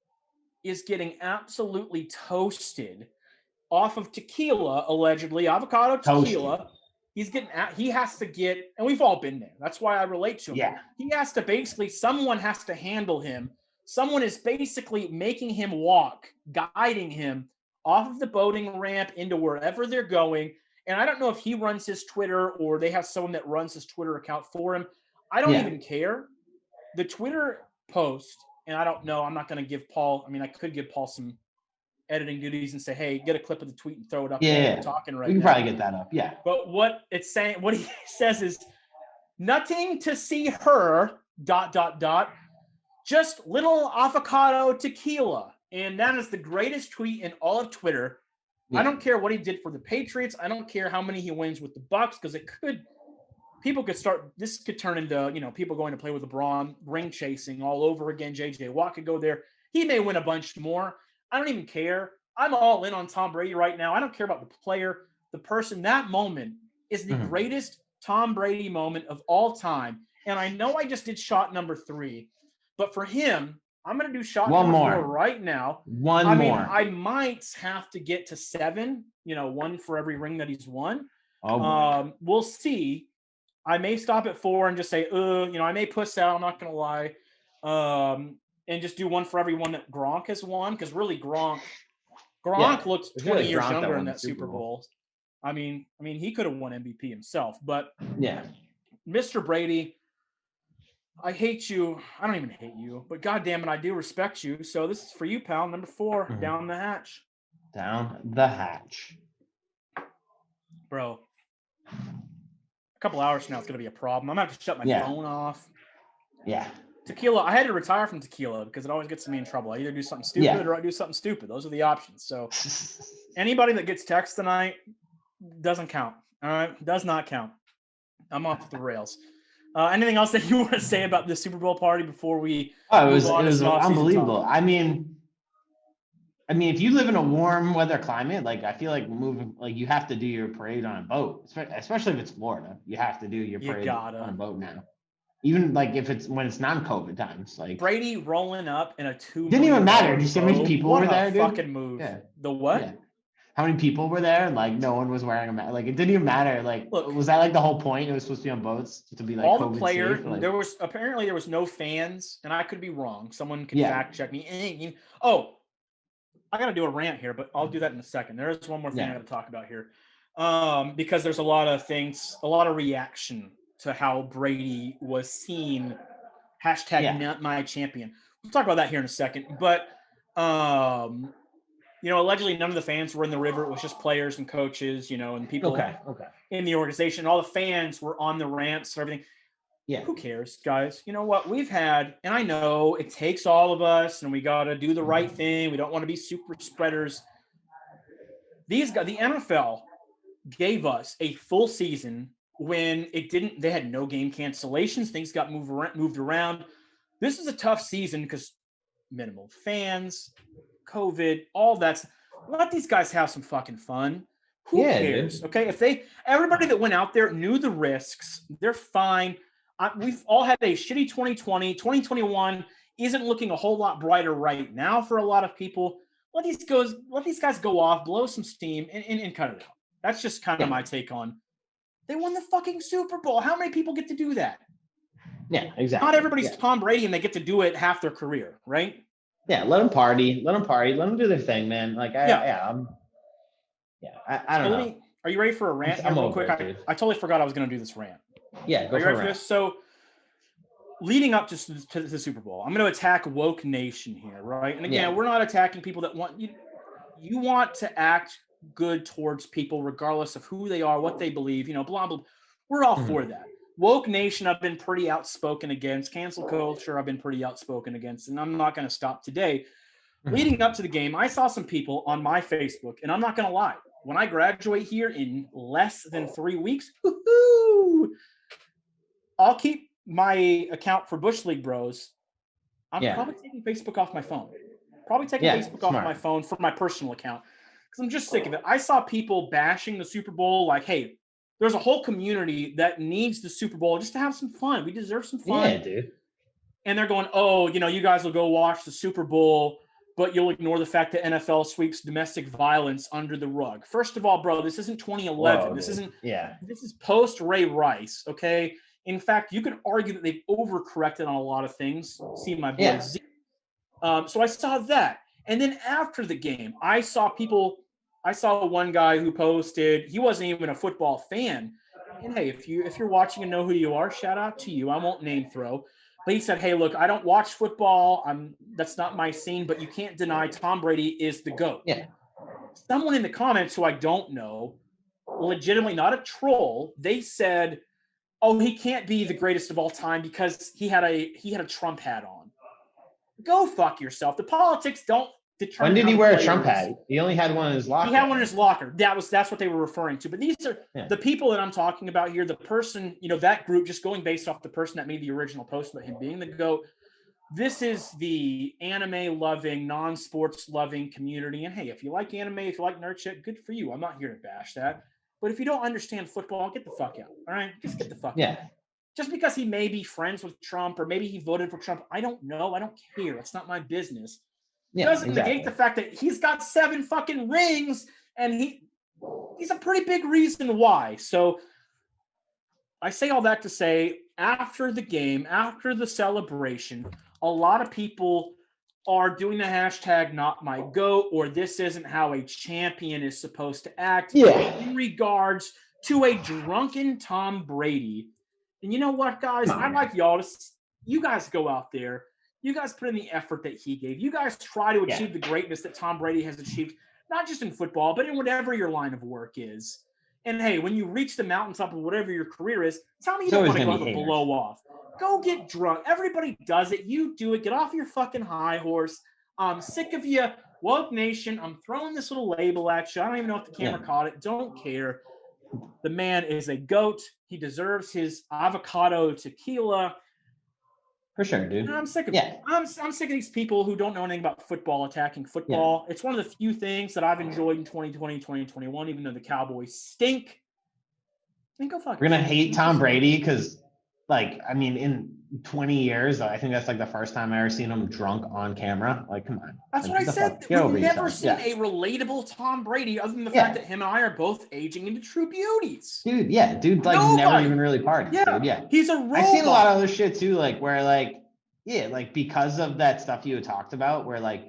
is getting absolutely toasted off of tequila, allegedly, avocado tequila. He has to get, and we've all been there. That's why I relate to him. Yeah. He has to someone has to handle him. Someone is basically making him walk, guiding him off of the boating ramp into wherever they're going. And I don't know if he runs his Twitter or they have someone that runs his Twitter account for him. I don't even care. The Twitter post, and I don't know, I'm not going to give Paul, I could give Paul some editing duties and say, hey, get a clip of the tweet and throw it up while we're talking right now. We can probably get that up, yeah. But what he says is, nothing to see her, ... just little avocado tequila. And that is the greatest tweet in all of Twitter. Yeah. I don't care what he did for the Patriots. I don't care how many he wins with the Bucs, because this could turn into, people going to play with LeBron, ring chasing all over again. JJ Watt could go there. He may win a bunch more. I don't even care. I'm all in on Tom Brady right now. I don't care about the player, the person. That moment is the greatest Tom Brady moment of all time. And I know I just did shot number 3. But for him, I'm going to do shot number 4 right now. One more. I might have to get to 7, 1 for every ring that he's won. We'll see. I may stop at 4 and just say, I may puss out. I'm not going to lie. And just do 1 for every one that Gronk has won. Because really, Gronk looked 20 years younger in that Super Bowl. I mean, he could have won MVP himself. But Mr. Brady, I hate you. I don't even hate you, but goddamn it, I do respect you. So this is for you, pal. Number 4, down the hatch. Down the hatch. Bro, a couple hours from now, it's going to be a problem. I'm going to have to shut my phone off. Yeah. Tequila. I had to retire from tequila because it always gets me in trouble. I either do something stupid or I do something stupid. Those are the options. So anybody that gets text tonight doesn't count. All right. Does not count. I'm off the rails. Anything else that you want to say about the Super Bowl party before we? Oh, it was unbelievable. I mean, if you live in a warm weather climate, like I feel like you have to do your parade on a boat, especially if it's Florida. You have to do your parade on a boat now. Even like when it's non-COVID times, like Brady rolling up in a 2. Didn't even matter. Do you see how many people were there, dude? Fucking move. Yeah. The what? Yeah. How many people were there? Like no one was wearing a mask. Like it didn't even matter. Like, look, was that like the whole point? It was supposed to be on boats to be like all COVID the players. Like, there was no fans, and I could be wrong. Someone can fact check me. Oh, I got to do a rant here, but I'll do that in a second. There is one more thing I got to talk about here, because there's a lot of reaction to how Brady was seen. #not my champion. We'll talk about that here in a second, but. Allegedly none of the fans were in the river. It was just players and coaches, and people in the organization. All the fans were on the ramps and everything. Yeah. Who cares, guys? You know what? We've had, and I know it takes all of us, and we got to do the right thing. We don't want to be super spreaders. These guys, the NFL gave us a full season when they had no game cancellations. Things got moved around. This is a tough season because minimal fans, COVID, all that. Let these guys have some fucking fun. Who cares? Dude. Okay, everybody that went out there knew the risks. They're fine. We've all had a shitty 2020. 2021 isn't looking a whole lot brighter right now for a lot of people. Let these guys go off, blow some steam, and cut it out. That's just kind of my take on. They won the fucking Super Bowl. How many people get to do that? Yeah, exactly. Not everybody's Tom Brady, and they get to do it half their career, right? Yeah, let them party. Let them do their thing, man. Like, I don't know. Are you ready for a rant here real quick? I totally forgot I was going to do this rant. Yeah, go for it. So, leading up to the Super Bowl, I'm going to attack woke nation here, right? And again, we're not attacking people that want you. You want to act good towards people regardless of who they are, what they believe, blah, blah. We're all for that. Woke nation, I've been pretty outspoken against. Cancel culture, I've been pretty outspoken against, and I'm not going to stop today. Leading up to the game, I saw some people on my Facebook, and I'm not going to lie. when I graduate here in less than 3 weeks, I'll keep my account for Bush League Bros. I'm probably taking Facebook off my phone. Facebook off my phone for my personal account because I'm just sick of it. I saw people bashing the Super Bowl like, hey, there's a whole community that needs the Super Bowl just to have some fun. We deserve some fun. Yeah, dude. And they're going, oh, you guys will go watch the Super Bowl, but you'll ignore the fact that NFL sweeps domestic violence under the rug. First of all, bro, this isn't 2011. This is post Ray Rice, okay? In fact, you could argue that they've overcorrected on a lot of things. See my boy Z. So I saw that. And then after the game, I saw one guy who posted, he wasn't even a football fan. And hey, if you're watching and know who you are, shout out to you. I won't name throw. But he said, hey, look, I don't watch football. That's not my scene, but you can't deny Tom Brady is the GOAT. Yeah. Someone in the comments who I don't know, legitimately not a troll, they said, oh, he can't be the greatest of all time because he had a Trump hat on. Go fuck yourself. The politics don't determine. When did he wear a Trump hat? He only had one in his locker. He had one in his locker. That's what they were referring to. But these are the people that I'm talking about here. The person, that group, just going based off the person that made the original post about him being the GOAT. This is the anime-loving, non-sports loving community. And hey, if you like anime, if you like nerd shit, good for you. I'm not here to bash that. But if you don't understand football, get the fuck out. All right? Just get the fuck out. Just because he may be friends with Trump or maybe he voted for Trump, I don't know. I don't care. It's not my business. Doesn't negate the fact that he's got 7 fucking rings and he's a pretty big reason why. So I say all that to say, after the game, after the celebration, a lot of people are doing the hashtag not my GOAT or this isn't how a champion is supposed to act in regards to a drunken Tom Brady. And you know what, guys? I'd like y'all you guys go out there. You guys put in the effort that he gave. You guys try to achieve the greatness that Tom Brady has achieved, not just in football, but in whatever your line of work is. And hey, when you reach the mountaintop of whatever your career is, tell me you don't want to go have a blow off. Go get drunk. Everybody does it. You do it. Get off your fucking high horse. I'm sick of you. Woke Nation, I'm throwing this little label at you. I don't even know if the camera caught it. Don't care. The man is a GOAT. He deserves his avocado tequila. For sure, dude. And I'm sick of it. I'm sick of these people who don't know anything about football attacking football. It's one of the few things that I've enjoyed in 2020, 2021, even though the Cowboys stink. And go fuck. We're going to hate Tom Brady because, in 20 years, I think that's the first time I ever seen him drunk on camera. Come on. That's what I said. We've never seen a relatable Tom Brady other than the fact that him and I are both aging into true beauties. Dude, never even really partied. Yeah. He's a robot. I've seen a lot of other shit too, where because of that stuff you had talked about, where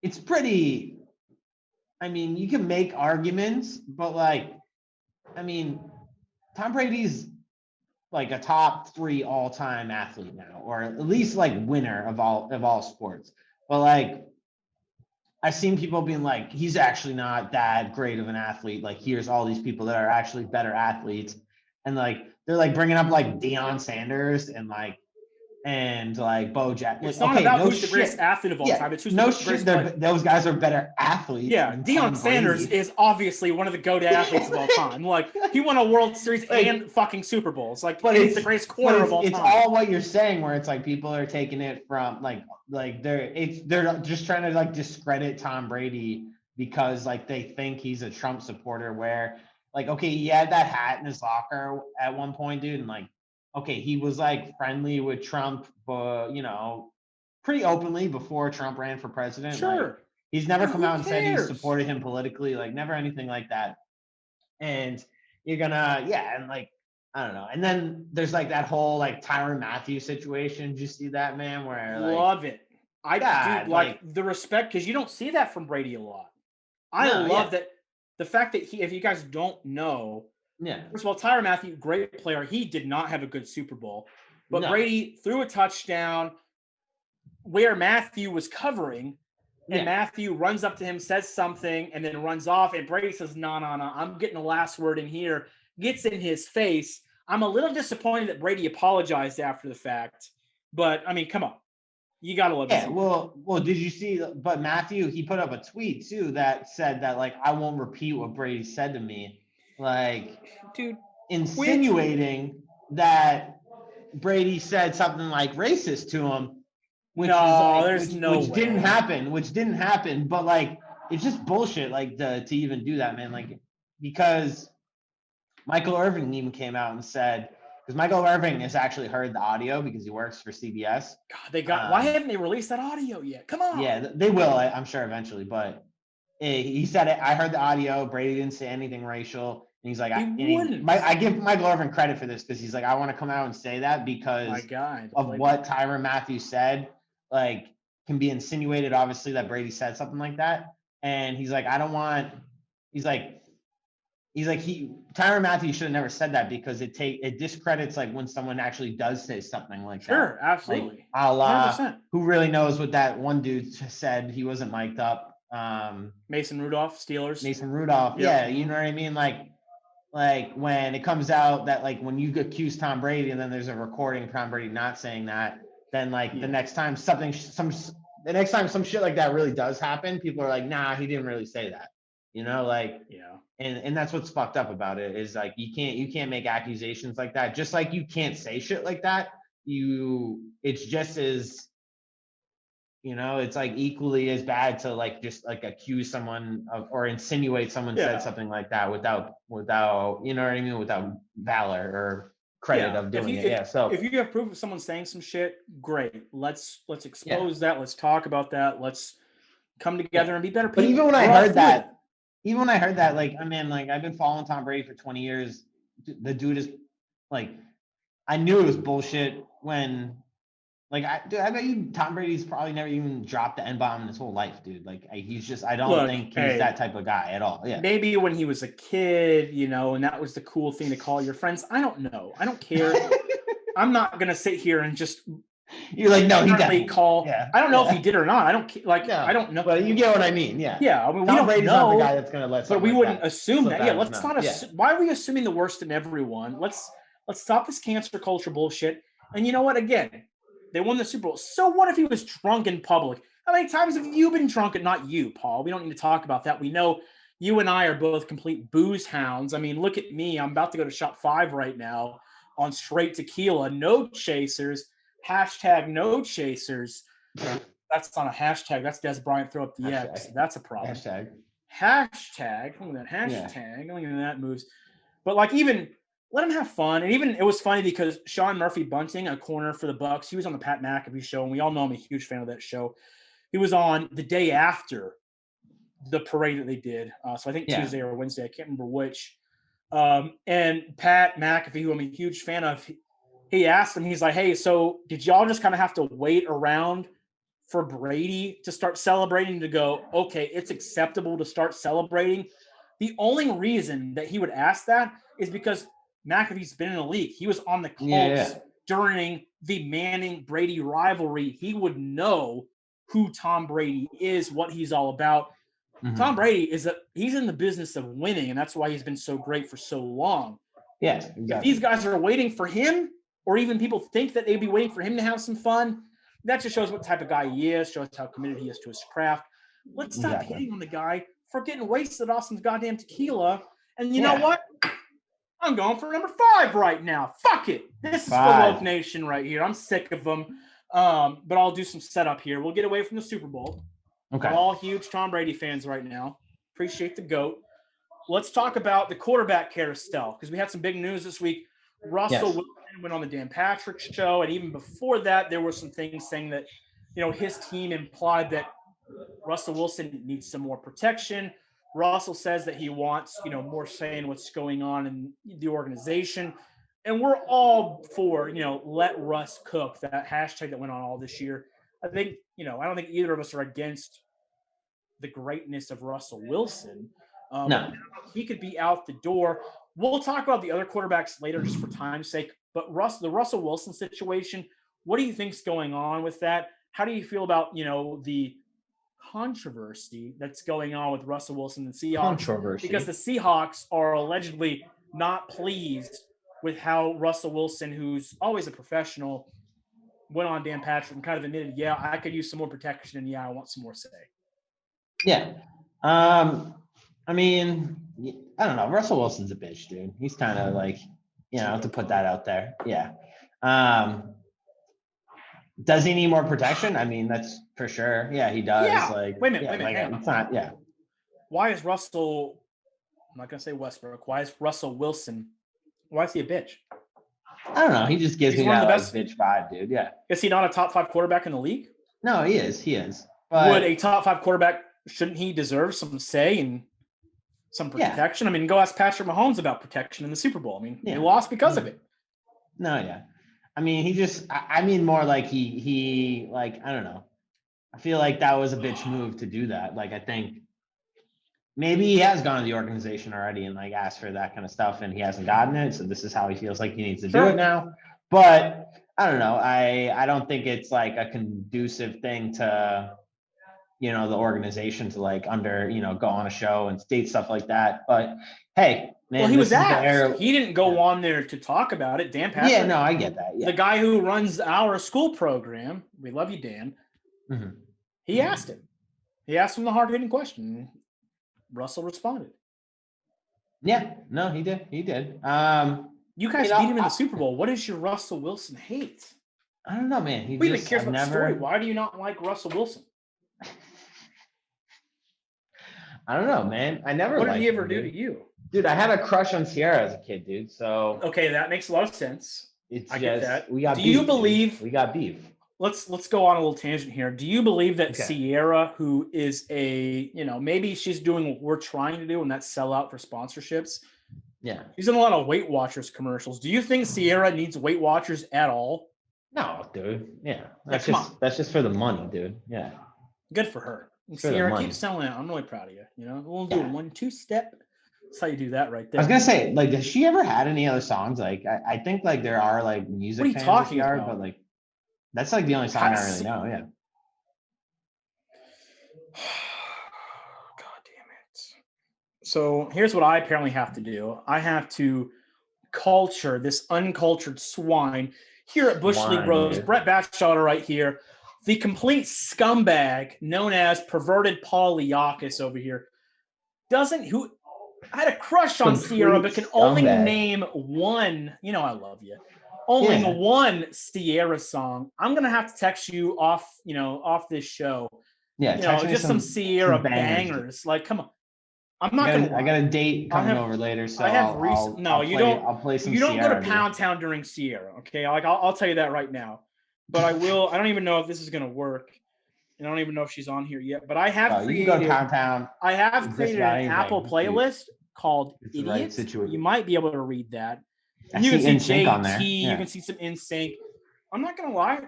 it's pretty, you can make arguments, but Tom Brady's a top 3 all-time athlete now, or at least winner of all sports. But I've seen people being he's actually not that great of an athlete. Here's all these people that are actually better athletes. And they're bringing up Deion Sanders and Bo Jack. It's not about who's the greatest athlete of all time. It's who's the greatest player. Those guys are better athletes. Yeah, Deion Sanders is obviously one of the GOAT athletes of all time. He won a World Series and fucking Super Bowls. But he's the greatest corner of all time. It's all what you're saying, where it's people are taking it from they're just trying to discredit Tom Brady because they think he's a Trump supporter. Where okay, he had that hat in his locker at one point, dude, and okay, he was friendly with Trump, but pretty openly before Trump ran for president. Sure. He's never come out and said he supported him politically, never anything like that. And you're gonna, I don't know. And then there's that whole Tyrann Mathieu situation. Did you see that, man? Where love it. The respect, because you don't see that from Brady a lot. I love that. The fact that if you guys don't know. Yeah. First of all, Tyrann Mathieu, great player. He did not have a good Super Bowl. But Brady threw a touchdown where Mathieu was covering, and Mathieu runs up to him, says something, and then runs off. And Brady says, no, I'm getting the last word in here. Gets in his face. I'm a little disappointed that Brady apologized after the fact. But, come on. You gotta love. Yeah. Well, did you see? But Matthew, he put up a tweet too that said that like I won't repeat what Brady said to me, like, dude, insinuating that Brady said something like racist to him, which didn't happen. But like, it's just bullshit, like to even do that, man. Like, because Michael Irvin even came out and said, because Michael Irvin has actually heard the audio because he works for CBS. God, why haven't they released that audio yet? Come on. Yeah, they will, I'm sure eventually. But he said it. I heard the audio. Brady didn't say anything racial. And he's like, I give Michael Irvin credit for this because he's like, I want to come out and say that because of what Tyrann Mathieu said, like, can be insinuated, obviously, that Brady said something like that. And he's like, I don't want, Tyrann Mathieu should have never said that because it discredits like when someone actually does say something like that. Sure, absolutely. Like, who really knows what that one dude said? He wasn't mic'd up. Mason Rudolph, Steelers. Mason Rudolph, yep. Yeah, you know what I mean? Like when it comes out that like when you accuse Tom Brady and then there's a recording of Tom Brady not saying that, then like the next time some shit like that really does happen, people are like, nah, he didn't really say that. You know, like, yeah. And that's what's fucked up about it is like you can't make accusations like that. Just like you can't say shit like that. It's just as, you know, it's like equally as bad to like just like accuse someone of or insinuate someone said something like that without you know what I mean, without valor or credit of doing it. So if you have proof of someone saying some shit, great. Let's expose that. Let's talk about that. Let's come together and be better people. But even when I heard that, like, I mean, like I've been following Tom Brady for 20 years. The dude is like, I knew it was bullshit when. Like, I bet you Tom Brady's probably never even dropped the N-bomb in his whole life, dude. Like, he's just, I don't think he's that type of guy at all. Yeah. Maybe when he was a kid, you know, and that was the cool thing to call your friends. I don't know. I don't care. I'm not going to sit here and just. You're like, no, he definitely call. Yeah. I don't know if he did or not. I don't like, no, I don't know. But you get what I mean. Yeah. Yeah. I mean, Tom Brady's not the guy that's going to let but we wouldn't assume that. Yeah. Let's not assume. Why are we assuming the worst in everyone? Let's stop this cancer culture bullshit. And you know what? Again, they won the Super Bowl. So what if he was drunk in public? How many times have you been drunk? And not you, Paul. We don't need to talk about that. We know you and I are both complete booze hounds. I mean, look at me. I'm about to go to Shop 5 right now on straight tequila. No chasers. # no chasers. That's not a hashtag. That's Des Bryant throw up the X. That's a problem. Hashtag. Look at that hashtag. Yeah. Look at that moves. But like even – let him have fun. And even it was funny because Sean Murphy Bunting, a corner for the Bucs, he was on the Pat McAfee show, and we all know I'm a huge fan of that show. He was on the day after the parade that they did. So I think Tuesday or Wednesday. I can't remember which. And Pat McAfee, who I'm a huge fan of, he asked him, he's like, hey, so did y'all just kind of have to wait around for Brady to start celebrating to go, okay, it's acceptable to start celebrating? The only reason that he would ask that is because McAfee's been in the league. He was on the Colts during the Manning-Brady rivalry. He would know who Tom Brady is, what he's all about. Mm-hmm. Tom Brady he's in the business of winning, and that's why he's been so great for so long. Yes, exactly. If these guys are waiting for him, or even people think that they'd be waiting for him to have some fun, that just shows what type of guy he is, shows how committed he is to his craft. Let's stop hitting on the guy for getting wasted off some goddamn tequila. And you know what? I'm going for number 5 right now. Fuck it. This is for Woke Nation right here. I'm sick of them. But I'll do some setup here. We'll get away from the Super Bowl. Okay. We're all huge Tom Brady fans right now. Appreciate the GOAT. Let's talk about the quarterback carousel because we had some big news this week. Russell Wilson went on the Dan Patrick show, and even before that, there were some things saying that, you know, his team implied that Russell Wilson needs some more protection. Russell says that he wants, you know, more say in what's going on in the organization. And we're all for, you know, let Russ cook, that hashtag that went on all this year. I think, you know, I don't think either of us are against the greatness of Russell Wilson. No. He could be out the door. We'll talk about the other quarterbacks later just for time's sake. But the Russell Wilson situation, what do you think's going on with that? How do you feel about, you know, the controversy that's going on with Russell Wilson and Seahawks? Because the Seahawks are allegedly not pleased with how Russell Wilson, who's always a professional, went on Dan Patrick and kind of admitted, yeah, I could use some more protection, and yeah, I want some more say. Yeah. I mean, I don't know. Russell Wilson's a bitch, dude. He's kind of like, to put that out there. Yeah. Does he need more protection? I mean, that's for sure. Yeah, he does. Yeah. Like, wait a minute. Hang it's not. Yeah. Why is Russell? I'm not gonna say Westbrook. Why is Russell Wilson? Why is he a bitch? I don't know. He just gives me that bitch vibe, dude. Yeah. Is he not a top 5 quarterback in the league? No, he is. He is. But would a top 5 quarterback, shouldn't he deserve some say and some protection? I mean, go ask Patrick Mahomes about protection in the Super Bowl. I mean, he lost because of it. No, yeah. I mean, I mean more like he like, I don't know. I feel like that was a bitch move to do that. Like, I think maybe he has gone to the organization already and like asked for that kind of stuff and he hasn't gotten it. So this is how he feels like he needs to do it now. But I don't know. I don't think it's like a conducive thing to, the organization to like go on a show and state stuff like that. But hey, man, well, he was asked. He didn't go on there to talk about it. Dan Patrick. Yeah, no, I get that. Yeah. The guy who runs our school program, we love you, Dan. Mm-hmm. He asked him. He asked him the hard-hitting question. Russell responded. Yeah, no, he did. He did. You guys beat him in the Super Bowl. What is your Russell Wilson hate? I don't know, man. He just cares about the story. Why do you not like Russell Wilson? I don't know, man. I never. What did he ever do to you? Dude, I had a crush on Sierra as a kid, dude. So okay, that makes a lot of sense. I get that. We got. Do you believe we got beef? Let's go on a little tangent here. Do you believe that Sierra, who is maybe she's doing what we're trying to do, and that's sell out for sponsorships? Yeah, she's in a lot of Weight Watchers commercials. Do you think Sierra needs Weight Watchers at all? No, dude. Yeah, that's just for the money, dude. Yeah, good for her. Sierra, keep selling it. I'm really proud of you. We'll do a 1-2 step. That's how you do that right there. I was gonna say, like, has she ever had any other songs? Like, I think like there are like music. What are you talking about? But like, that's like the only song I really know. Yeah. God damn it! So here's what I apparently have to do. I have to culture this uncultured swine here at Bush League Bros. Dude. Brett Batchelder right here. The complete scumbag known as perverted Paul Liakis over here I had a crush on Sierra, but can only name one. I love you. Only one Sierra song. I'm gonna have to text you off this show. Yeah, just some Sierra bangers. Like, come on. I'm not gonna. I got a date coming over later, so I'll play some. You don't Sierra, go to Pound Town during Sierra, okay? Like, I'll tell you that right now. But I will. I don't even know if this is going to work. And I don't even know if she's on here yet. But I have created. You can go downtown. I have created an Apple playlist called Idiots. You might be able to read that. You can see JT. On there. You can see some NSYNC. I'm not going to lie.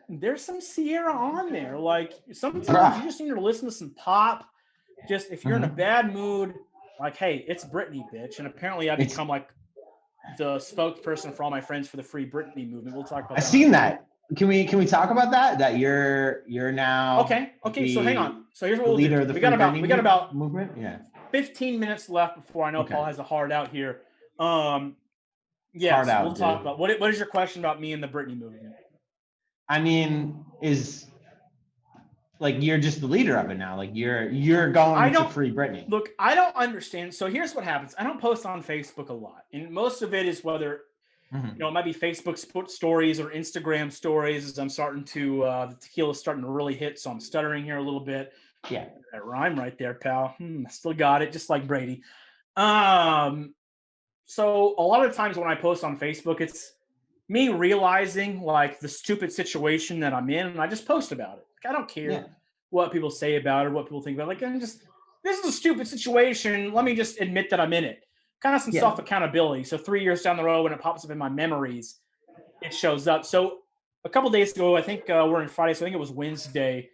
There's some Sierra on there. Like, sometimes you just need to listen to some pop. Just if you're in a bad mood, like, hey, it's Britney, bitch. And apparently I've become like the spokesperson for all my friends for the Free Britney movement. We'll talk about that. I've seen that. Can we talk about that? That you're now okay. So hang on. So here's what we'll do. We got about movement. Yeah. 15 minutes left before I know Paul has a hard out here. We'll talk about what is your question about me and the Britney movement? I mean, is like you're just the leader of it now. Like you're going to Free Britney. Look, I don't understand. So here's what happens. I don't post on Facebook a lot, and most of it is whether. It might be Facebook stories or Instagram stories as I'm starting to, the tequila's starting to really hit. So I'm stuttering here a little bit. Yeah. That rhyme right there, pal. Still got it. Just like Brady. So a lot of times when I post on Facebook, it's me realizing like the stupid situation that I'm in. And I just post about it. Like, I don't care what people say about it or what people think about it. Like, this is a stupid situation. Let me just admit that I'm in it. Kind of some self-accountability. So 3 years down the road, when it pops up in my memories, it shows up. So a couple days ago, I think we're in Friday, so I think it was Wednesday,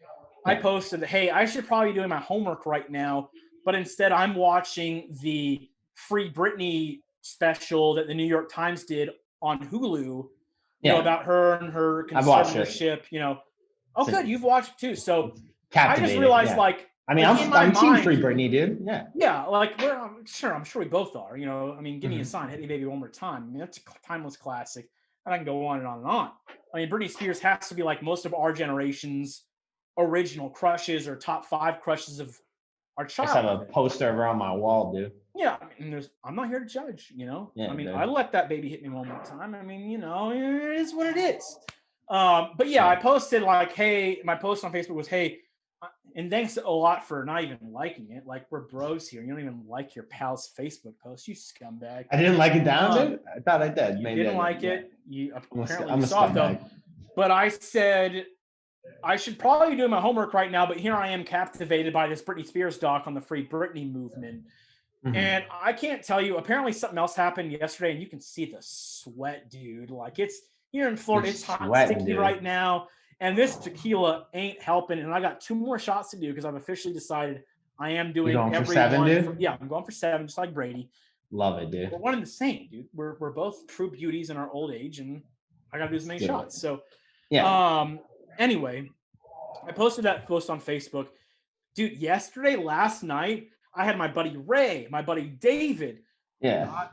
I posted, hey, I should probably be doing my homework right now, but instead I'm watching the Free Britney special that the New York Times did on Hulu, about her and her conservatorship, Oh, good. You've watched it too. So I just realized, I mean, I'm team Free Britney, dude. Yeah. Yeah, like I'm sure we both are. Give me a sign, hit me baby one more time. I mean, that's a timeless classic, and I can go on and on and on. I mean, Britney Spears has to be like most of our generation's original crushes or top 5 crushes of our I just have a childhood. poster of her on my wall, dude. Yeah, I mean, I'm not here to judge, you know. Yeah, I mean, dude. I let that baby hit me one more time. I mean, you know, it is what it is. But yeah, I posted like, hey, my post on Facebook was, hey, and thanks a lot for not even liking it. Like, we're bros here. You don't even like your pal's Facebook post, you scumbag. I didn't like it down, dude. I thought I did. You Maybe didn't like yeah. it. You apparently I'm you a saw it though. scumbag. But I said I should probably be doing my homework right now, but here I am captivated by this Britney Spears doc on the Free Britney movement. Mhm. And I can't tell you, apparently something else happened yesterday, and you can see the sweat, dude. Like, it's here in Florida, it's hot and sticky dude. right now. And this tequila ain't helping. And I got 2 more shots to do because I've officially decided I am doing going for every 7, one. dude? Yeah, I'm going for 7, just like Brady. Love it, dude. We're one and the same, dude. We're both true beauties in our old age, and I gotta do as many shots. So yeah. Anyway, I posted that post on Facebook. Dude, last night, I had my buddy Ray, my buddy David. Yeah.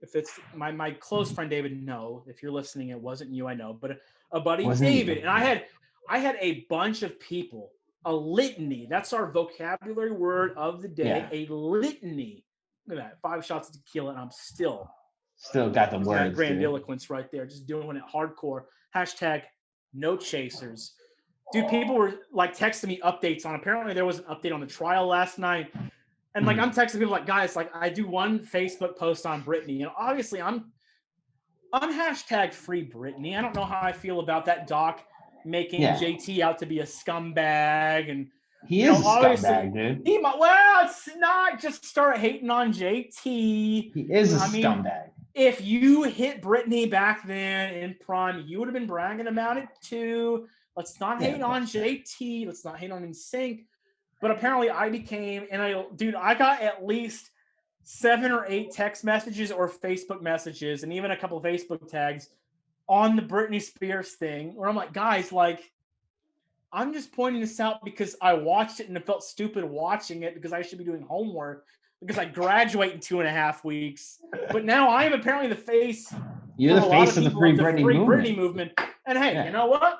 If it's my close friend David, no. If you're listening, it wasn't you, I know, but a buddy Wasn't David. you. And I had a bunch of people, a litany. That's our vocabulary word of the day, Yeah. a litany. Look at that, 5 shots of tequila, and I'm still got the words. that grandiloquence dude. right there, just doing it hardcore. Hashtag no chasers. Dude, people were like texting me updates on. Apparently, there was an update on the trial last night, and like I'm texting people like, guys, like I do one Facebook post on Britney, and obviously I'm hashtag free Britney. I don't know how I feel about that doc making JT out to be a scumbag, and he is a scumbag, dude. It's not just start hating on JT. He is a scumbag. If you hit Britney back then in prime, you would have been bragging about it too. Let's not hate on JT. Let's not hate on NSYNC. But apparently I got at least 7 or 8 text messages or Facebook messages and even a couple of Facebook tags on the Britney Spears thing where I'm like, guys, like, I'm just pointing this out because I watched it and it felt stupid watching it because I should be doing homework because I graduate in 2.5 weeks. But now I am apparently the face. You're the face of the Free Britney movement. And hey, you know what?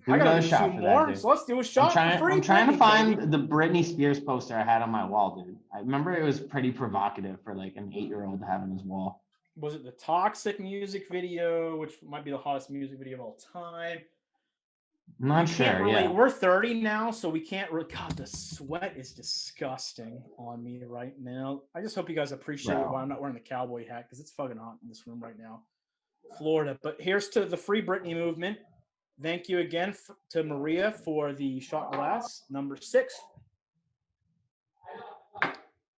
I got to do 2 more, dude. So let's do a shot. I'm trying to find the Britney Spears poster I had on my wall, dude. I remember it was pretty provocative for like an 8-year-old to have on his wall. Was it the Toxic music video, which might be the hottest music video of all time? I'm not sure. Yeah, we're 30 now, so we can't really. God, the sweat is disgusting on me right now. I just hope you guys appreciate why I'm not wearing the cowboy hat because it's fucking hot in this room right now, Florida. But here's to the Free Britney movement. Thank you again to Maria for the shot glass number 6.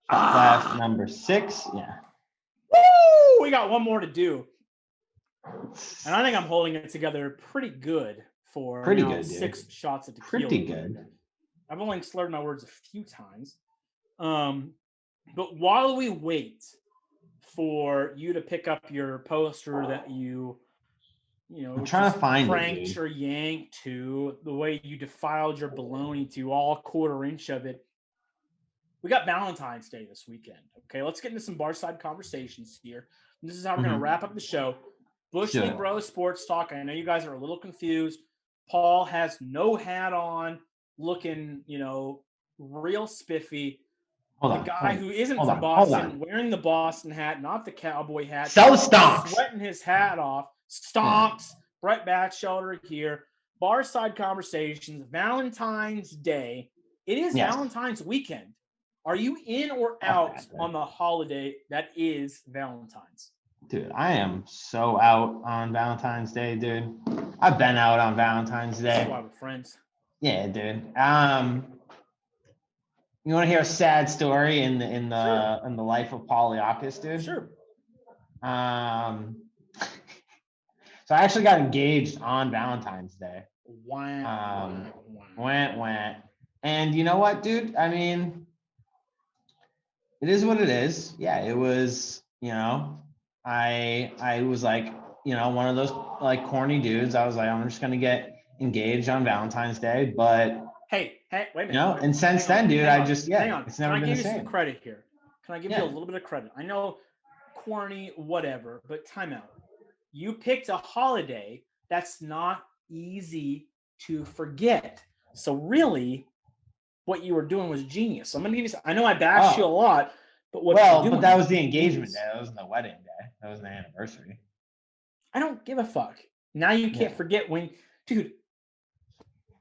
Glass number 6. Yeah. Woo! We got one more to do, and I think I'm holding it together pretty good. For 6 shots of tequila. Pretty good. I've only slurred my words a few times. But while we wait for you to pick up your poster that I'm trying to find pranked or yanked to, the way you defiled your bologna to all 1/4 inch of it. We got Valentine's Day this weekend. Okay, let's get into some Barside conversations here. And this is how we're going to wrap up the show. Bush League Bros Sports Talk. I know you guys are a little confused. Paul has no hat on, looking, real spiffy. Who isn't from Boston, wearing the Boston hat, not the cowboy hat. Stomps. Sweating his hat off. Stomps. Brett Batchelder here. Barside Conversations. Valentine's Day. It is Valentine's weekend. Are you in or out on the holiday that is Valentine's? Dude, I am so out on Valentine's Day, dude. I've been out on Valentine's Day. That's why we're friends. Yeah, dude. You want to hear a sad story in the life of Poliakis, dude? Sure. So I actually got engaged on Valentine's Day. Wah. And you know what, dude? I mean, it is what it is. Yeah, it was, I was like, one of those like corny dudes. I was like, I'm just gonna get engaged on Valentine's Day, but hey, wait a minute. And since then, dude, it's never been the same. Can I give you some credit here? Can I give you a little bit of credit? I know corny, whatever, but time out. You picked a holiday that's not easy to forget. So really, what you were doing was genius. So I'm going to give you. I know I bashed you a lot, but what you're doing. But that was the engagement day. That wasn't the wedding day. That was the anniversary. I don't give a fuck. Now you can't forget when, dude.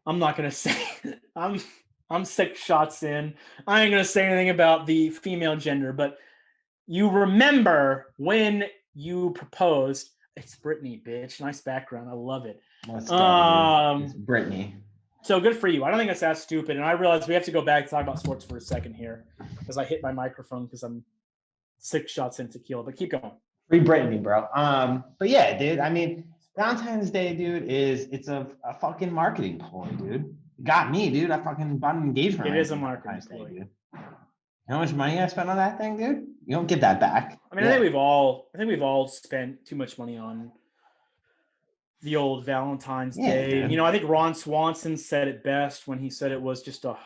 I'm not going to say. I'm 6 shots in. I ain't going to say anything about the female gender, but you remember when you proposed. It's Britney, bitch. Nice background. I love it. Let's go. It's Britney. So good for you. I don't think it's that stupid. And I realize we have to go back and talk about sports for a second here because I hit my microphone because I'm 6 shots in tequila. But keep going. Free Britney, bro. But yeah, dude. I mean, Valentine's Day, dude, it's a fucking marketing ploy, dude. Got me, dude. I fucking bought an engagement. It is a marketing ploy, dude. You know how much money I spent on that thing, dude? You don't get that back. I mean, I think we've all spent too much money on the old Valentine's Day. Dude. You know, I think Ron Swanson said it best when he said it was just a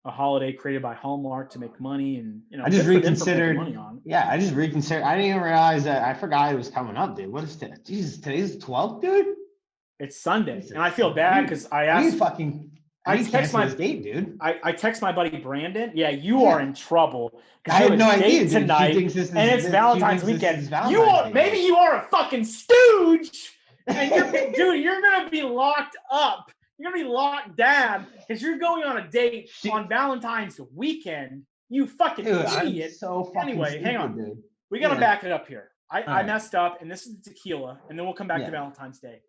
holiday created by Hallmark to make money. And I just reconsidered. Money on. Yeah, I just reconsidered. I didn't even realize that. I forgot it was coming up, dude. What is today? Jesus, today's the 12th, dude. It's Sunday, and I feel bad because I asked. I text my date, dude. I text my buddy Brandon. Yeah, you are in trouble. I had no idea tonight, and it's Valentine's weekend. Maybe you are a fucking stooge, and you're gonna be locked up. You're gonna be locked down because you're going on a date on Valentine's weekend. You fucking idiot. Anyway, hang on. Dude. We gotta back it up here. I messed up, and this is tequila, and then we'll come back to Valentine's Day.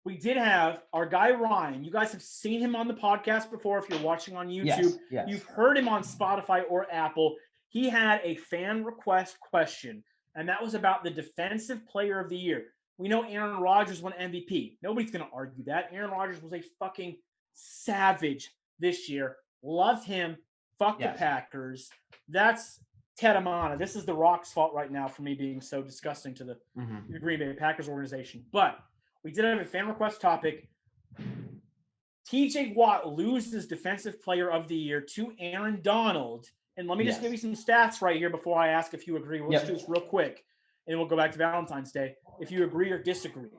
We did have our guy Ryan. You guys have seen him on the podcast before. If you're watching on YouTube, you've heard him on Spotify or Apple. He had a fan request question, and that was about the Defensive Player of the Year. We know Aaron Rodgers won MVP. Nobody's going to argue that. Aaron Rodgers was a fucking savage this year. Loved him. Fuck the Packers. That's Ted Amana. This is the Rock's fault right now for me being so disgusting to the Green Bay Packers organization. But we did have a fan request topic. TJ Watt loses Defensive Player of the Year to Aaron Donald. And let me just give you some stats right here before I ask if you agree. Let's do this real quick, and we'll go back to Valentine's Day. If you agree or disagree.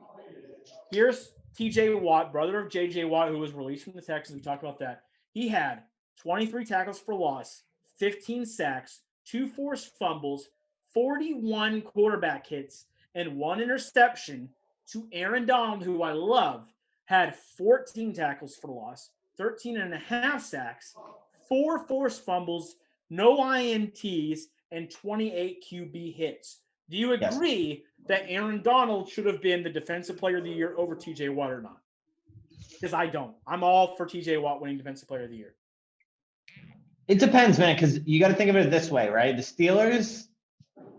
Here's TJ Watt, brother of JJ Watt, who was released from the Texans. We talked about that. He had 23 tackles for loss, 15 sacks, 2 forced fumbles, 41 quarterback hits, and 1 interception. To Aaron Donald, who I love, had 14 tackles for loss, 13.5 sacks, 4 forced fumbles, no INTs, and 28 QB hits. Do you agree that Aaron Donald should have been the Defensive Player of the Year over TJ Watt or not? Because I don't. I'm all for TJ Watt winning Defensive Player of the Year. It depends, man, because you got to think of it this way, right? The Steelers,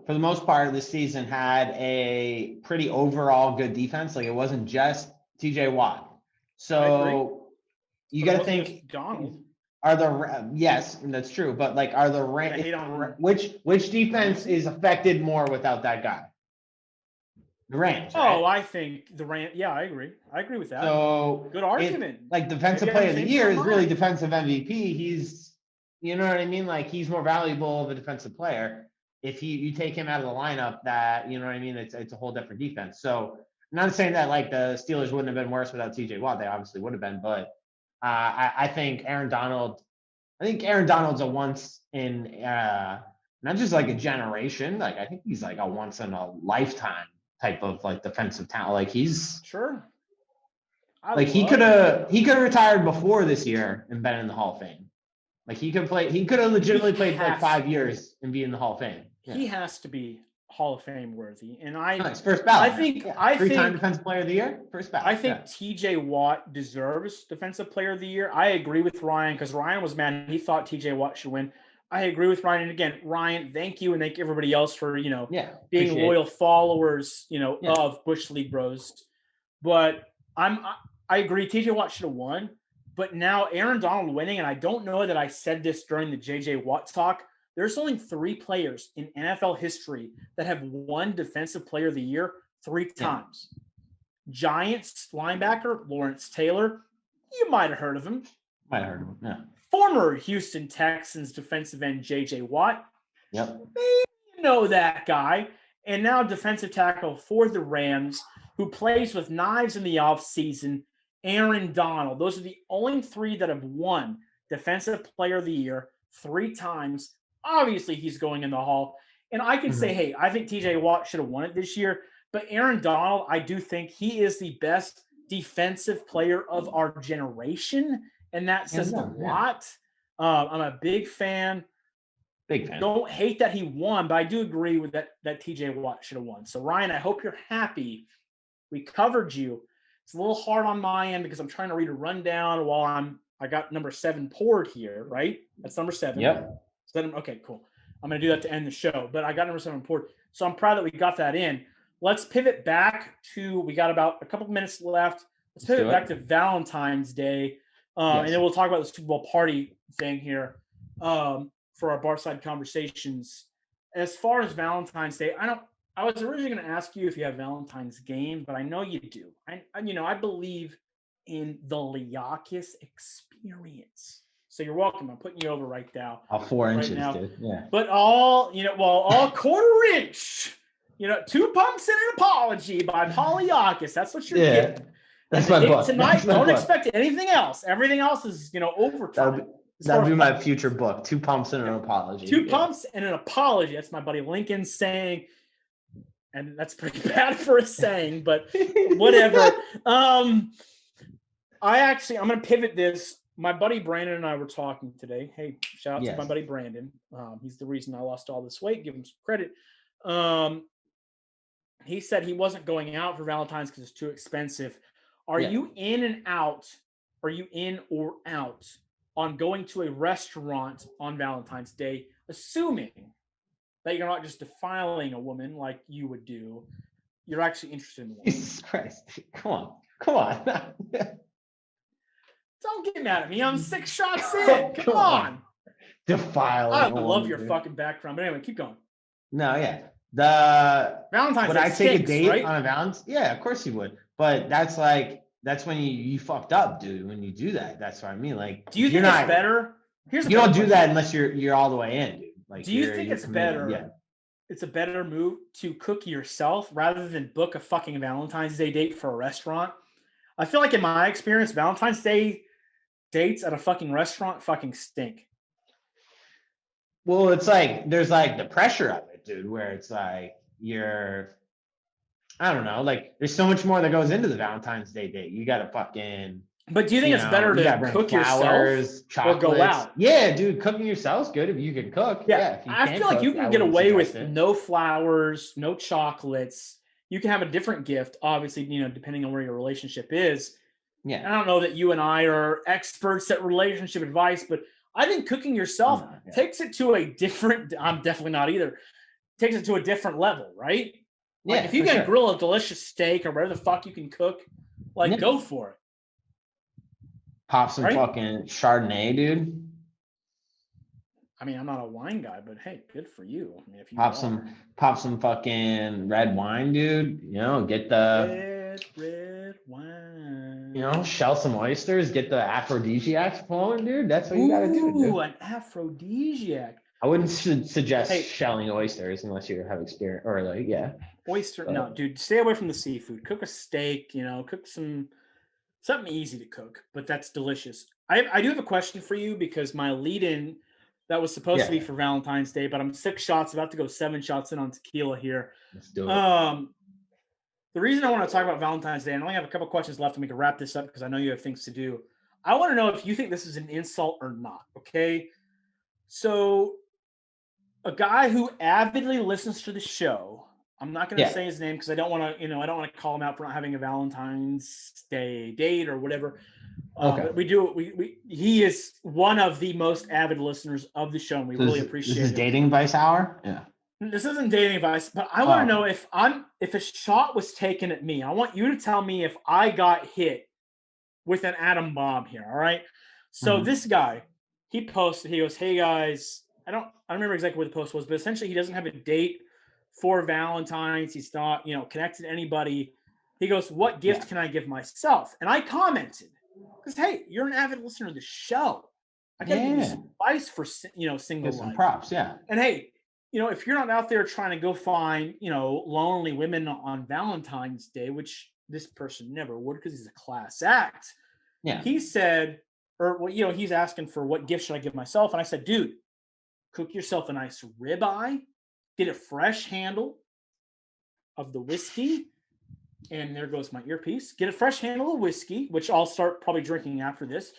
for the most part of the season, had a pretty overall good defense. Like, it wasn't just TJ Watt. So you got to think, Donald. Yes, that's true. But like, which defense is affected more without that guy? The Rams. Right? I think the Rams. Yeah, I agree. I agree with that. So good argument. Defensive Player of the Year is really defensive MVP. He's, you know what I mean? Like, he's more valuable of a defensive player. If you take him out of the lineup, that, you know what I mean, it's a whole different defense. So I'm not saying that like the Steelers wouldn't have been worse without TJ Watt. They obviously would have been, but I think Aaron Donald's a once in not just like a generation. Like, I think he's like a once in a lifetime type of like defensive talent. Like, he's sure. He could have retired before this year and been in the Hall of Fame. Like, he could have legitimately played for like 5 years and be in the Hall of Fame. Yeah. He has to be Hall of Fame worthy. And it's first ballot. I think three-time Defensive Player of the Year, first ballot. I think TJ Watt deserves Defensive Player of the Year. I agree with Ryan because Ryan was mad. He thought TJ Watt should win. I agree with Ryan. And again, Ryan, thank you, and thank everybody else for being loyal followers, of Bush League Bros. But I agree. TJ Watt should have won. But now Aaron Donald winning, and I don't know that I said this during the JJ Watt talk. There's only 3 players in NFL history that have won Defensive Player of the Year 3 times. Giants linebacker Lawrence Taylor. You might have heard of him. Yeah. Former Houston Texans defensive end JJ Watt. Yep. Maybe you know that guy. And now defensive tackle for the Rams, who plays with knives in the offseason, Aaron Donald. Those are the only 3 that have won Defensive Player of the Year 3 times. Obviously, he's going in the Hall. And I can say, hey, I think TJ Watt should have won it this year. But Aaron Donald, I do think he is the best defensive player of our generation. And that says a lot. I'm a big fan. Big fan. Don't hate that he won, but I do agree with that TJ Watt should have won. So, Ryan, I hope you're happy. We covered you. It's a little hard on my end because I'm trying to read a rundown while I got number 7 poured here, right? That's number 7. Yep. Okay, cool. I'm going to do that to end the show, but I got number 7 poured. So I'm proud that we got that in. Let's pivot back to, we got about a couple minutes left. Let's pivot back to Valentine's Day. And then we'll talk about the Super Bowl party thing here for our Barside conversations. As far as Valentine's Day, I was originally going to ask you if you have Valentine's games, but I know you do. I believe in the Liakis experience. So you're welcome. I'm putting you over right now. All 4 right inches, now. dude. Yeah. But all quarter inch. 2 pumps and an apology by Poliakis. That's what you're getting. That's my book. Tonight, don't expect anything else. Everything else is, overtime. That'll be my future book. 2 pumps and an apology. 2 pumps and an apology. That's my buddy Lincoln saying. And that's pretty bad for a saying, but whatever. I'm going to pivot this. My buddy Brandon and I were talking today. Hey, shout out to my buddy Brandon. He's the reason I lost all this weight. Give him some credit. He said he wasn't going out for Valentine's because it's too expensive. Are you in and out? Are you in or out on going to a restaurant on Valentine's Day, assuming that you're not just defiling a woman like you would do? You're actually interested in the woman. Jesus Christ. Come on. Don't get mad at me. I'm 6 shots in. Come on. Defile. I love your fucking background. But anyway, keep going. No, yeah. The Valentine's would Day I take a date right? on a Valentine's? Yeah, of course you would. But that's when you fucked up, dude. When you do that, that's what I mean. Like, do you think it's better? You don't do that unless you're all the way in, dude. Like, do you think it's better? Yeah. It's a better move to cook yourself rather than book a fucking Valentine's Day date for a restaurant. I feel like in my experience, Valentine's Day dates at a fucking restaurant fucking stink. Well, it's like there's like the pressure of it, dude, where it's like I don't know, like there's so much more that goes into the Valentine's Day date. You got to fucking. But do you think it's better to cook yourself or go out? Yeah, dude, cooking yourself's good if you can cook. Yeah, I feel like you can get away with no flowers, no chocolates. You can have a different gift, obviously, depending on where your relationship is. Yeah. I don't know that you and I are experts at relationship advice, but I think cooking yourself takes it to a different, I'm definitely not either, takes it to a different level, right? Like if you can grill a delicious steak or whatever the fuck you can cook, go for it. Pop some fucking Chardonnay, dude. I mean, I'm not a wine guy, but hey, good for you. I mean, if you pop some fucking red wine, dude. Get the red wine. Shell some oysters. Get the aphrodisiacs flowing, dude. That's what you gotta do. Dude. An aphrodisiac. I wouldn't suggest shelling oysters unless you have experience or oyster. No, dude, stay away from the seafood. Cook a steak. Cook something easy to cook, but that's delicious. I do have a question for you because my lead-in that was supposed to be for Valentine's Day, but I'm 6 shots, about to go 7 shots in on tequila here. Let's do it. The reason I want to talk about Valentine's Day, and I only have a couple questions left and we can wrap this up because I know you have things to do. I want to know if you think this is an insult or not, okay? So a guy who avidly listens to the show, I'm not going to say his name because I don't want to, I don't want to call him out for not having a Valentine's Day date or whatever. But he is one of the most avid listeners of the show, and we really appreciate it. This is dating advice hour? Yeah. This isn't dating advice, but I want to know if a shot was taken at me. I want you to tell me if I got hit with an atom bomb here. All right. So this guy, he posted, he goes, "Hey guys," I don't remember exactly what the post was, but essentially he doesn't have a date for Valentine's. He's not, connected to anybody. He goes, "What gift can I give myself?" And I commented, because hey, you're an avid listener of the show. I gotta give you some advice for single life. Some props, yeah. And hey, if you're not out there trying to go find lonely women on Valentine's Day, which this person never would because he's a class act. Yeah. He said, he's asking for what gift should I give myself? And I said, dude, cook yourself a nice ribeye, get a fresh handle of the whiskey. And there goes my earpiece. Get a fresh handle of whiskey, which I'll start probably drinking after this.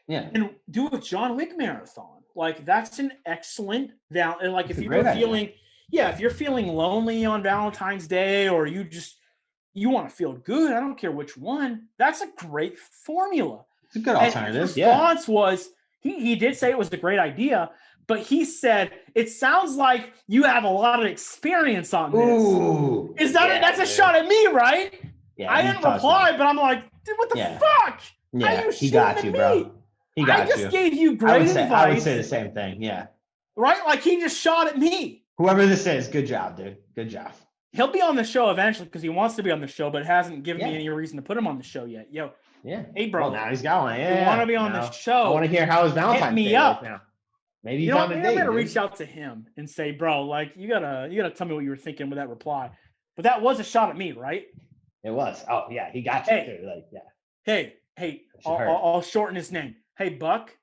Yeah. And do a John Wick marathon. Like, that's an excellent and like, if you're feeling lonely on Valentine's Day, or you want to feel good, I don't care which one, that's a great formula. It's a good alternative. His response was, he did say it was a great idea, but he said, it sounds like you have a lot of experience on this. Ooh, that's a shot at me, right? Yeah, I didn't reply, but I'm like, dude, what the fuck? Yeah, he got you, bro. He got you. I just gave you great advice. I would say the same thing, yeah. Right? Like, he just shot at me. Whoever this is, good job, dude. Good job. He'll be on the show eventually because he wants to be on the show, but hasn't given me any reason to put him on the show yet. Yo. Yeah. Hey, bro. Well, now he's got one. Yeah. You want to be on the show? I want to hear how his Valentine's Day up now. Maybe he's on a date. I'm gonna reach out to him and say, bro, like, you gotta tell me what you were thinking with that reply. But that was a shot at me, right? It was. Oh yeah, he got you too. Like, yeah. Hey, I'll shorten his name. Hey, Buck.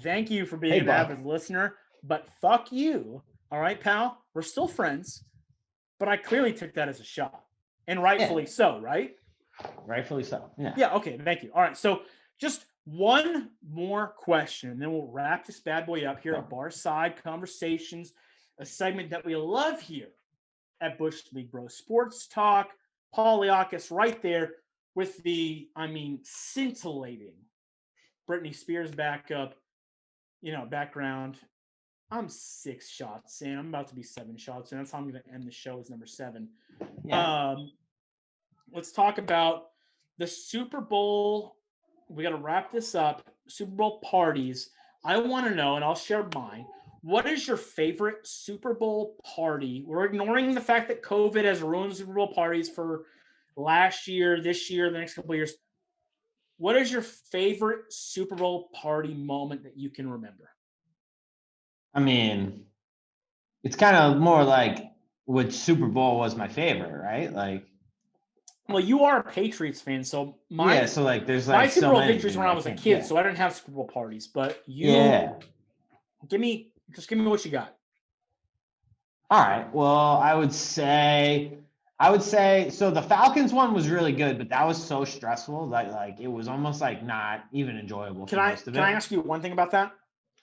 Thank you for being an avid listener, but fuck you. All right, pal. We're still friends, but I clearly took that as a shot, and rightfully so, right? Rightfully so. Yeah. Yeah. Okay. Thank you. All right. So just one more question, and then we'll wrap this bad boy up here at Barside Conversations, a segment that we love here at Bush League Bro Sports Talk. Poliakis right there with the, scintillating Britney Spears background. I'm 6 shots in. I'm about to be 7 shots in. That's how I'm going to end the show as number 7. Yeah. Let's talk about the Super Bowl. We got to wrap this up. Super Bowl parties. I want to know, and I'll share mine. What is your favorite Super Bowl party? We're ignoring the fact that COVID has ruined Super Bowl parties for last year, this year, the next couple of years. What is your favorite Super Bowl party moment that you can remember? It's kind of more like which Super Bowl was my favorite, right? Like, well, you are a Patriots fan, so there's like my Super Bowl victories when I was a kid, so I didn't have Super Bowl parties. But give me what you got. All right. Well, I would say so. The Falcons one was really good, but that was so stressful that like it was almost like not even enjoyable. Can I ask you one thing about that?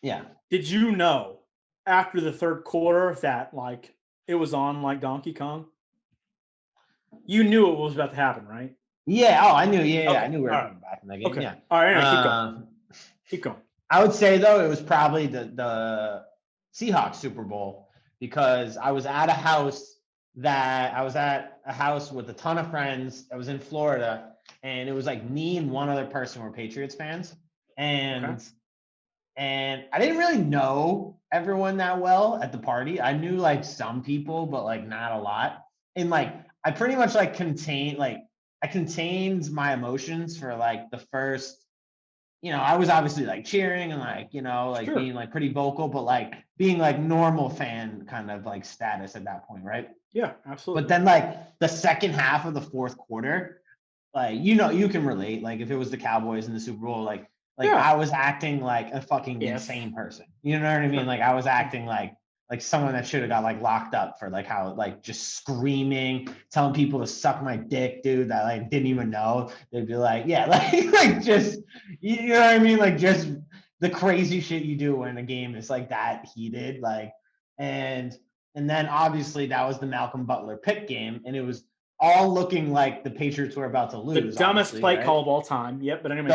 Yeah. Did you know after the third quarter that like it was on like Donkey Kong? You knew it was about to happen, right? Yeah. Oh, I knew. Yeah. Okay. I knew we were back in that game. Okay. Yeah. All right. Keep going. I would say though it was probably the Seahawks Super Bowl because I was at a house with a ton of friends. I was in Florida, and it was like me and one other person were Patriots fans, and I didn't really know everyone that well at the party. I knew like some people, but like not a lot, and like I pretty much like contained my emotions for like the first. I was obviously like cheering and like, sure, being like pretty vocal, but like being like normal fan kind of like status at that point. Right. Yeah, absolutely. But then like the second half of the fourth quarter, like, you can relate. Like if it was the Cowboys in the Super Bowl, like I was acting like a fucking insane person. You know what I mean? Like I was acting like someone that should have got like locked up for like how like just screaming, telling people to suck my dick, dude, that like didn't even know. They'd be like, yeah, like just, you know what I mean? Like just the crazy shit you do when a game is like that heated, like, and then obviously that was the Malcolm Butler pick game, and it was all looking like the Patriots were about to lose. The dumbest play call of all time. Yep. But anyway.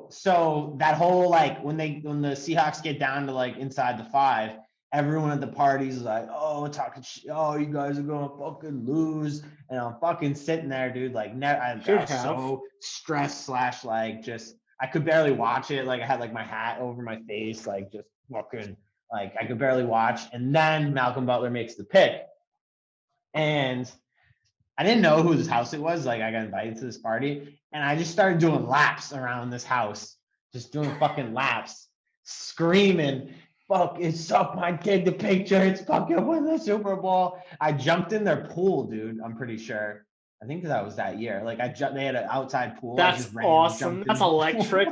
So that whole like when the Seahawks get down to like inside the 5, everyone at the parties is like, oh, talking shit. Oh, you guys are gonna fucking lose. And I'm fucking sitting there, dude. Like, I was so stressed / like just I could barely watch it. Like I had like my hat over my face, like just fucking like I could barely watch. And then Malcolm Butler makes the pick, and I didn't know whose house it was. Like I got invited to this party, and I just started doing laps around this house, just doing fucking laps, screaming. Fuck, it's suck my kid, the Patriots fucking win the Super Bowl. I jumped in their pool, dude. I'm pretty sure. I think that was that year. Like they had an outside pool. That's awesome. That's electric.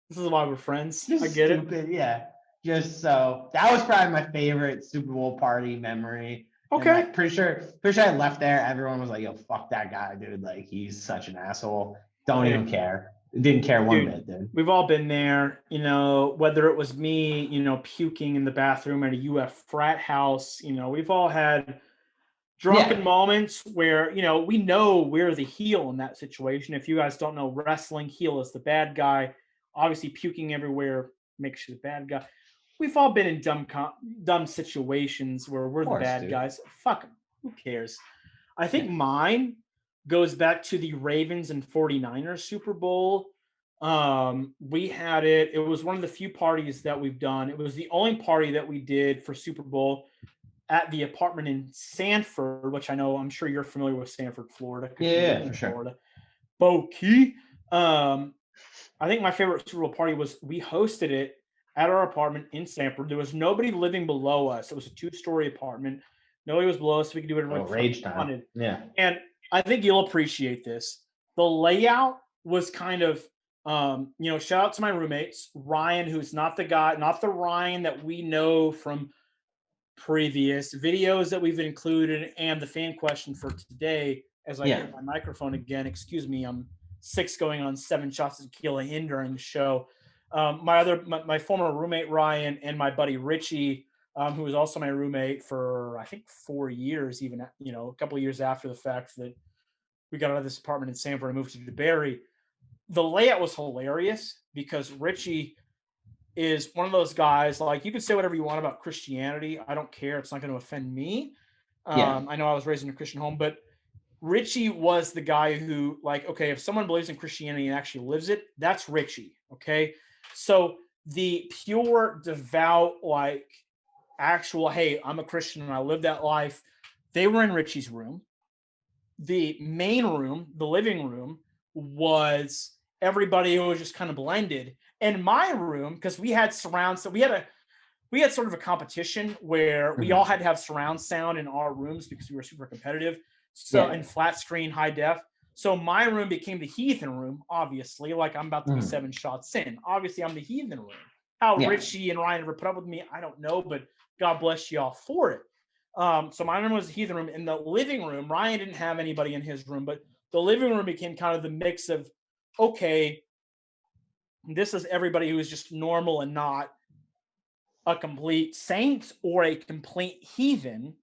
This is why we're friends. Just I get stupid, yeah. Just so that was probably my favorite Super Bowl party memory. Okay. And like, pretty sure I left there. Everyone was like, "Yo, fuck that guy, dude! Like, he's such an asshole. Don't even care. Didn't care one bit, dude." We've all been there, whether it was me, puking in the bathroom at a UF frat house. We've all had drunken moments where, we know we're the heel in that situation. If you guys don't know wrestling, heel is the bad guy. Obviously, puking everywhere makes you the bad guy. We've all been in dumb situations where we're the bad guys. Fuck them. Who cares? I think mine goes back to the Ravens and 49ers Super Bowl. We had it. It was one of the few parties that we've done. It was the only party that we did for Super Bowl at the apartment in Sanford, which I'm sure you're familiar with Sanford, Florida. Yeah, for sure. Florida. Bo-Key. I think my favorite Super Bowl party was we hosted it at our apartment in Sanford. There was nobody living below us. It was a 2-story apartment. Nobody was below us. So we could do whatever we wanted. Yeah. And I think you'll appreciate this. The layout was kind of, shout out to my roommates, Ryan, who's not the Ryan that we know from previous videos that we've included, and the fan question for today, as I get my microphone again. Excuse me, I'm 6 going on 7 shots of tequila in during the show. My former roommate Ryan and my buddy Richie, who was also my roommate for I think 4 years, even a couple of years after the fact that we got out of this apartment in Sanford and moved to DeBerry. The layout was hilarious because Richie is one of those guys, like, you can say whatever you want about Christianity. I don't care. It's not going to offend me. I know I was raised in a Christian home, but Richie was the guy who, like, okay, if someone believes in Christianity and actually lives it, that's Richie. Okay. So the pure, devout, like, actual, hey, I'm a Christian and I live that life, they were in Richie's room. The main room, the living room, was everybody who was just kind of blended. And my room, because we had surround, so we had sort of a competition where we all had to have surround sound in our rooms because we were super competitive. So in flat screen, high def. So my room became the heathen room, obviously. Like, I'm about to be 7 shots in. Obviously, I'm the heathen room. How Richie and Ryan ever put up with me, I don't know, but God bless y'all for it. So my room was the heathen room. In the living room, Ryan didn't have anybody in his room, but the living room became kind of the mix of, okay, this is everybody who is just normal and not a complete saint or a complete heathen.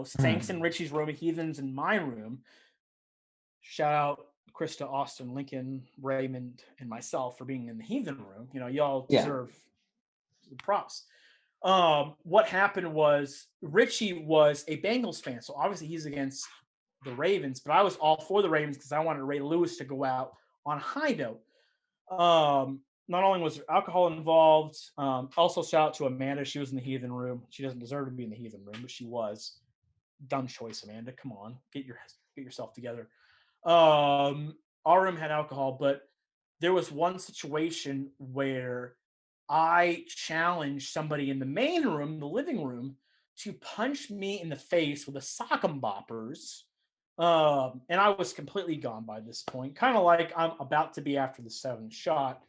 Saints in Richie's room, heathens in my room. Shout out Krista, Austin, Lincoln, Raymond, and myself for being in the heathen room. Y'all deserve the props. What happened was Richie was a Bengals fan, so obviously he's against the Ravens, but I was all for the Ravens because I wanted Ray Lewis to go out on a high note. Not only was there alcohol involved, also shout out to Amanda. She was in the heathen room. She doesn't deserve to be in the heathen room, but she was. Dumb choice, Amanda. Come on, get yourself together. Our room had alcohol, but there was one situation where I challenged somebody in the main room, the living room, to punch me in the face with a sock 'em boppers. And I was completely gone by this point, kind of like I'm about to be after the 7th shot.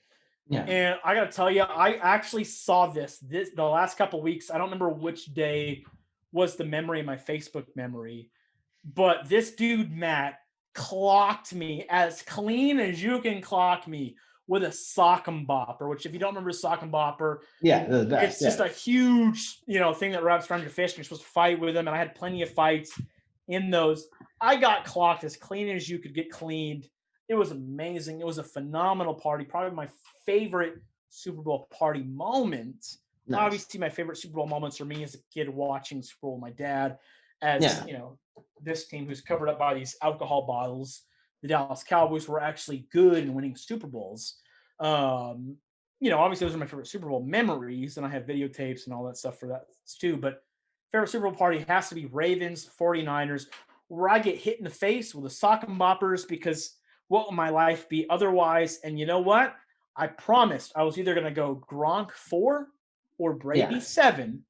Yeah. And I got to tell you, I actually saw this the last couple of weeks. I don't remember which day was the memory in my Facebook memory, but this dude, Matt, clocked me as clean as you can clock me with a sock 'em bopper, which, if you don't remember sock 'em bopper, it's just a huge, thing that wraps around your fist and you're supposed to fight with them. And I had plenty of fights in those. I got clocked as clean as you could get cleaned. It was amazing. It was a phenomenal party. Probably my favorite Super Bowl party moment. Nice. Obviously, my favorite Super Bowl moments for me as a kid watching Super Bowl with my dad, as this team who's covered up by these alcohol bottles. The Dallas Cowboys were actually good in winning Super Bowls. Obviously those are my favorite Super Bowl memories, and I have videotapes and all that stuff for that too. But favorite Super Bowl party has to be Ravens 49ers, where I get hit in the face with the sock 'em boppers, because what would my life be otherwise? And you know what? I promised I was either going to go Gronk 4 or Brady 7,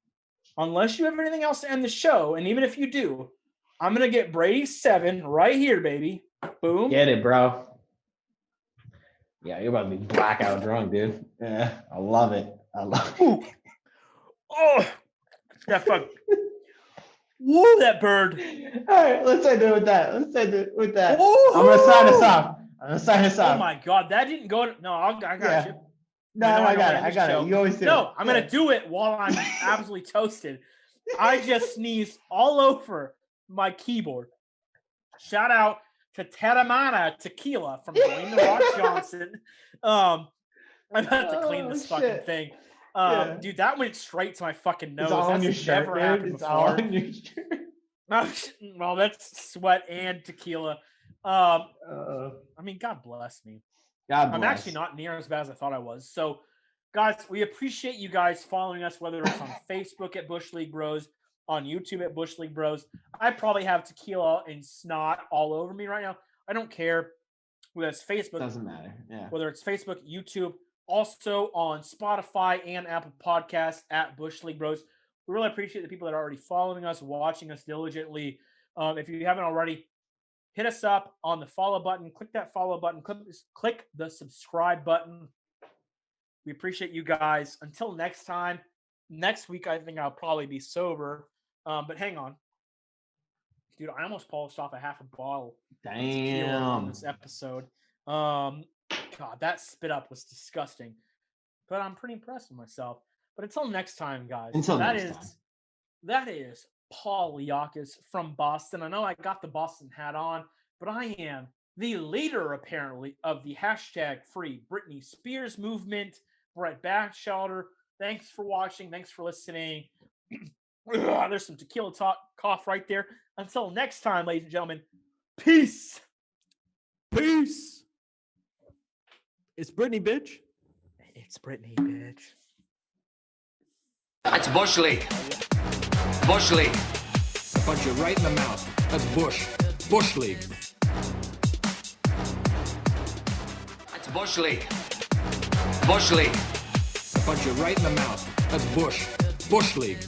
unless you have anything else to end the show. And even if you do, I'm going to get Brady 7 right here, baby. Boom. Get it, bro. Yeah, you're about to be blackout drunk, dude. Yeah, I love it. Ooh. Oh, that fuck. Woo, that bird. All right, let's end it with that. Ooh. I'm going to sign us off. Oh, my God. That didn't go. No, I got you. No, I got it. You always do it. No, I'm going to do it while I'm absolutely toasted. I just sneezed all over my keyboard. Shout out to Terramana Tequila from Dwayne The Rock Johnson. I'm about to clean this fucking thing. Dude, that went straight to my fucking nose. It's all on your shirt, never happened it's before. all on your shirt. Well, that's sweat and tequila. I mean, God bless me. I'm actually not near as bad as I thought I was. So, guys, we appreciate you guys following us, whether it's on Facebook at Bush League Bros, on YouTube at Bush League Bros. I probably have tequila and snot all over me right now. I don't care whether it's Facebook. Doesn't matter. Yeah. Whether it's Facebook, YouTube, also on Spotify and Apple Podcasts at Bush League Bros. We really appreciate the people that are already following us, watching us diligently. If you haven't already, hit us up on the follow button. Click that follow button. Click the subscribe button. We appreciate you guys. Until next time. Next week, I think I'll probably be sober. But hang on. Dude, I almost polished off a half a bottle. Damn. On this episode. God, that spit up was disgusting. But I'm pretty impressed with myself. But until next time, guys. That is Paul Liakis from Boston. I know I got the Boston hat on, but I am the leader, apparently, of the hashtag Free Britney Spears movement. Brett Batchelder. Thanks for watching. Thanks for listening. There's some tequila cough right there. Until next time, ladies and gentlemen, peace. Peace. It's Britney, bitch. It's Britney, bitch. That's Bush League. Bush League. Punch you right in the mouth. That's Bush. Bush League. That's Bush League. Bush League. Punch you right in the mouth. That's Bush. Bush League.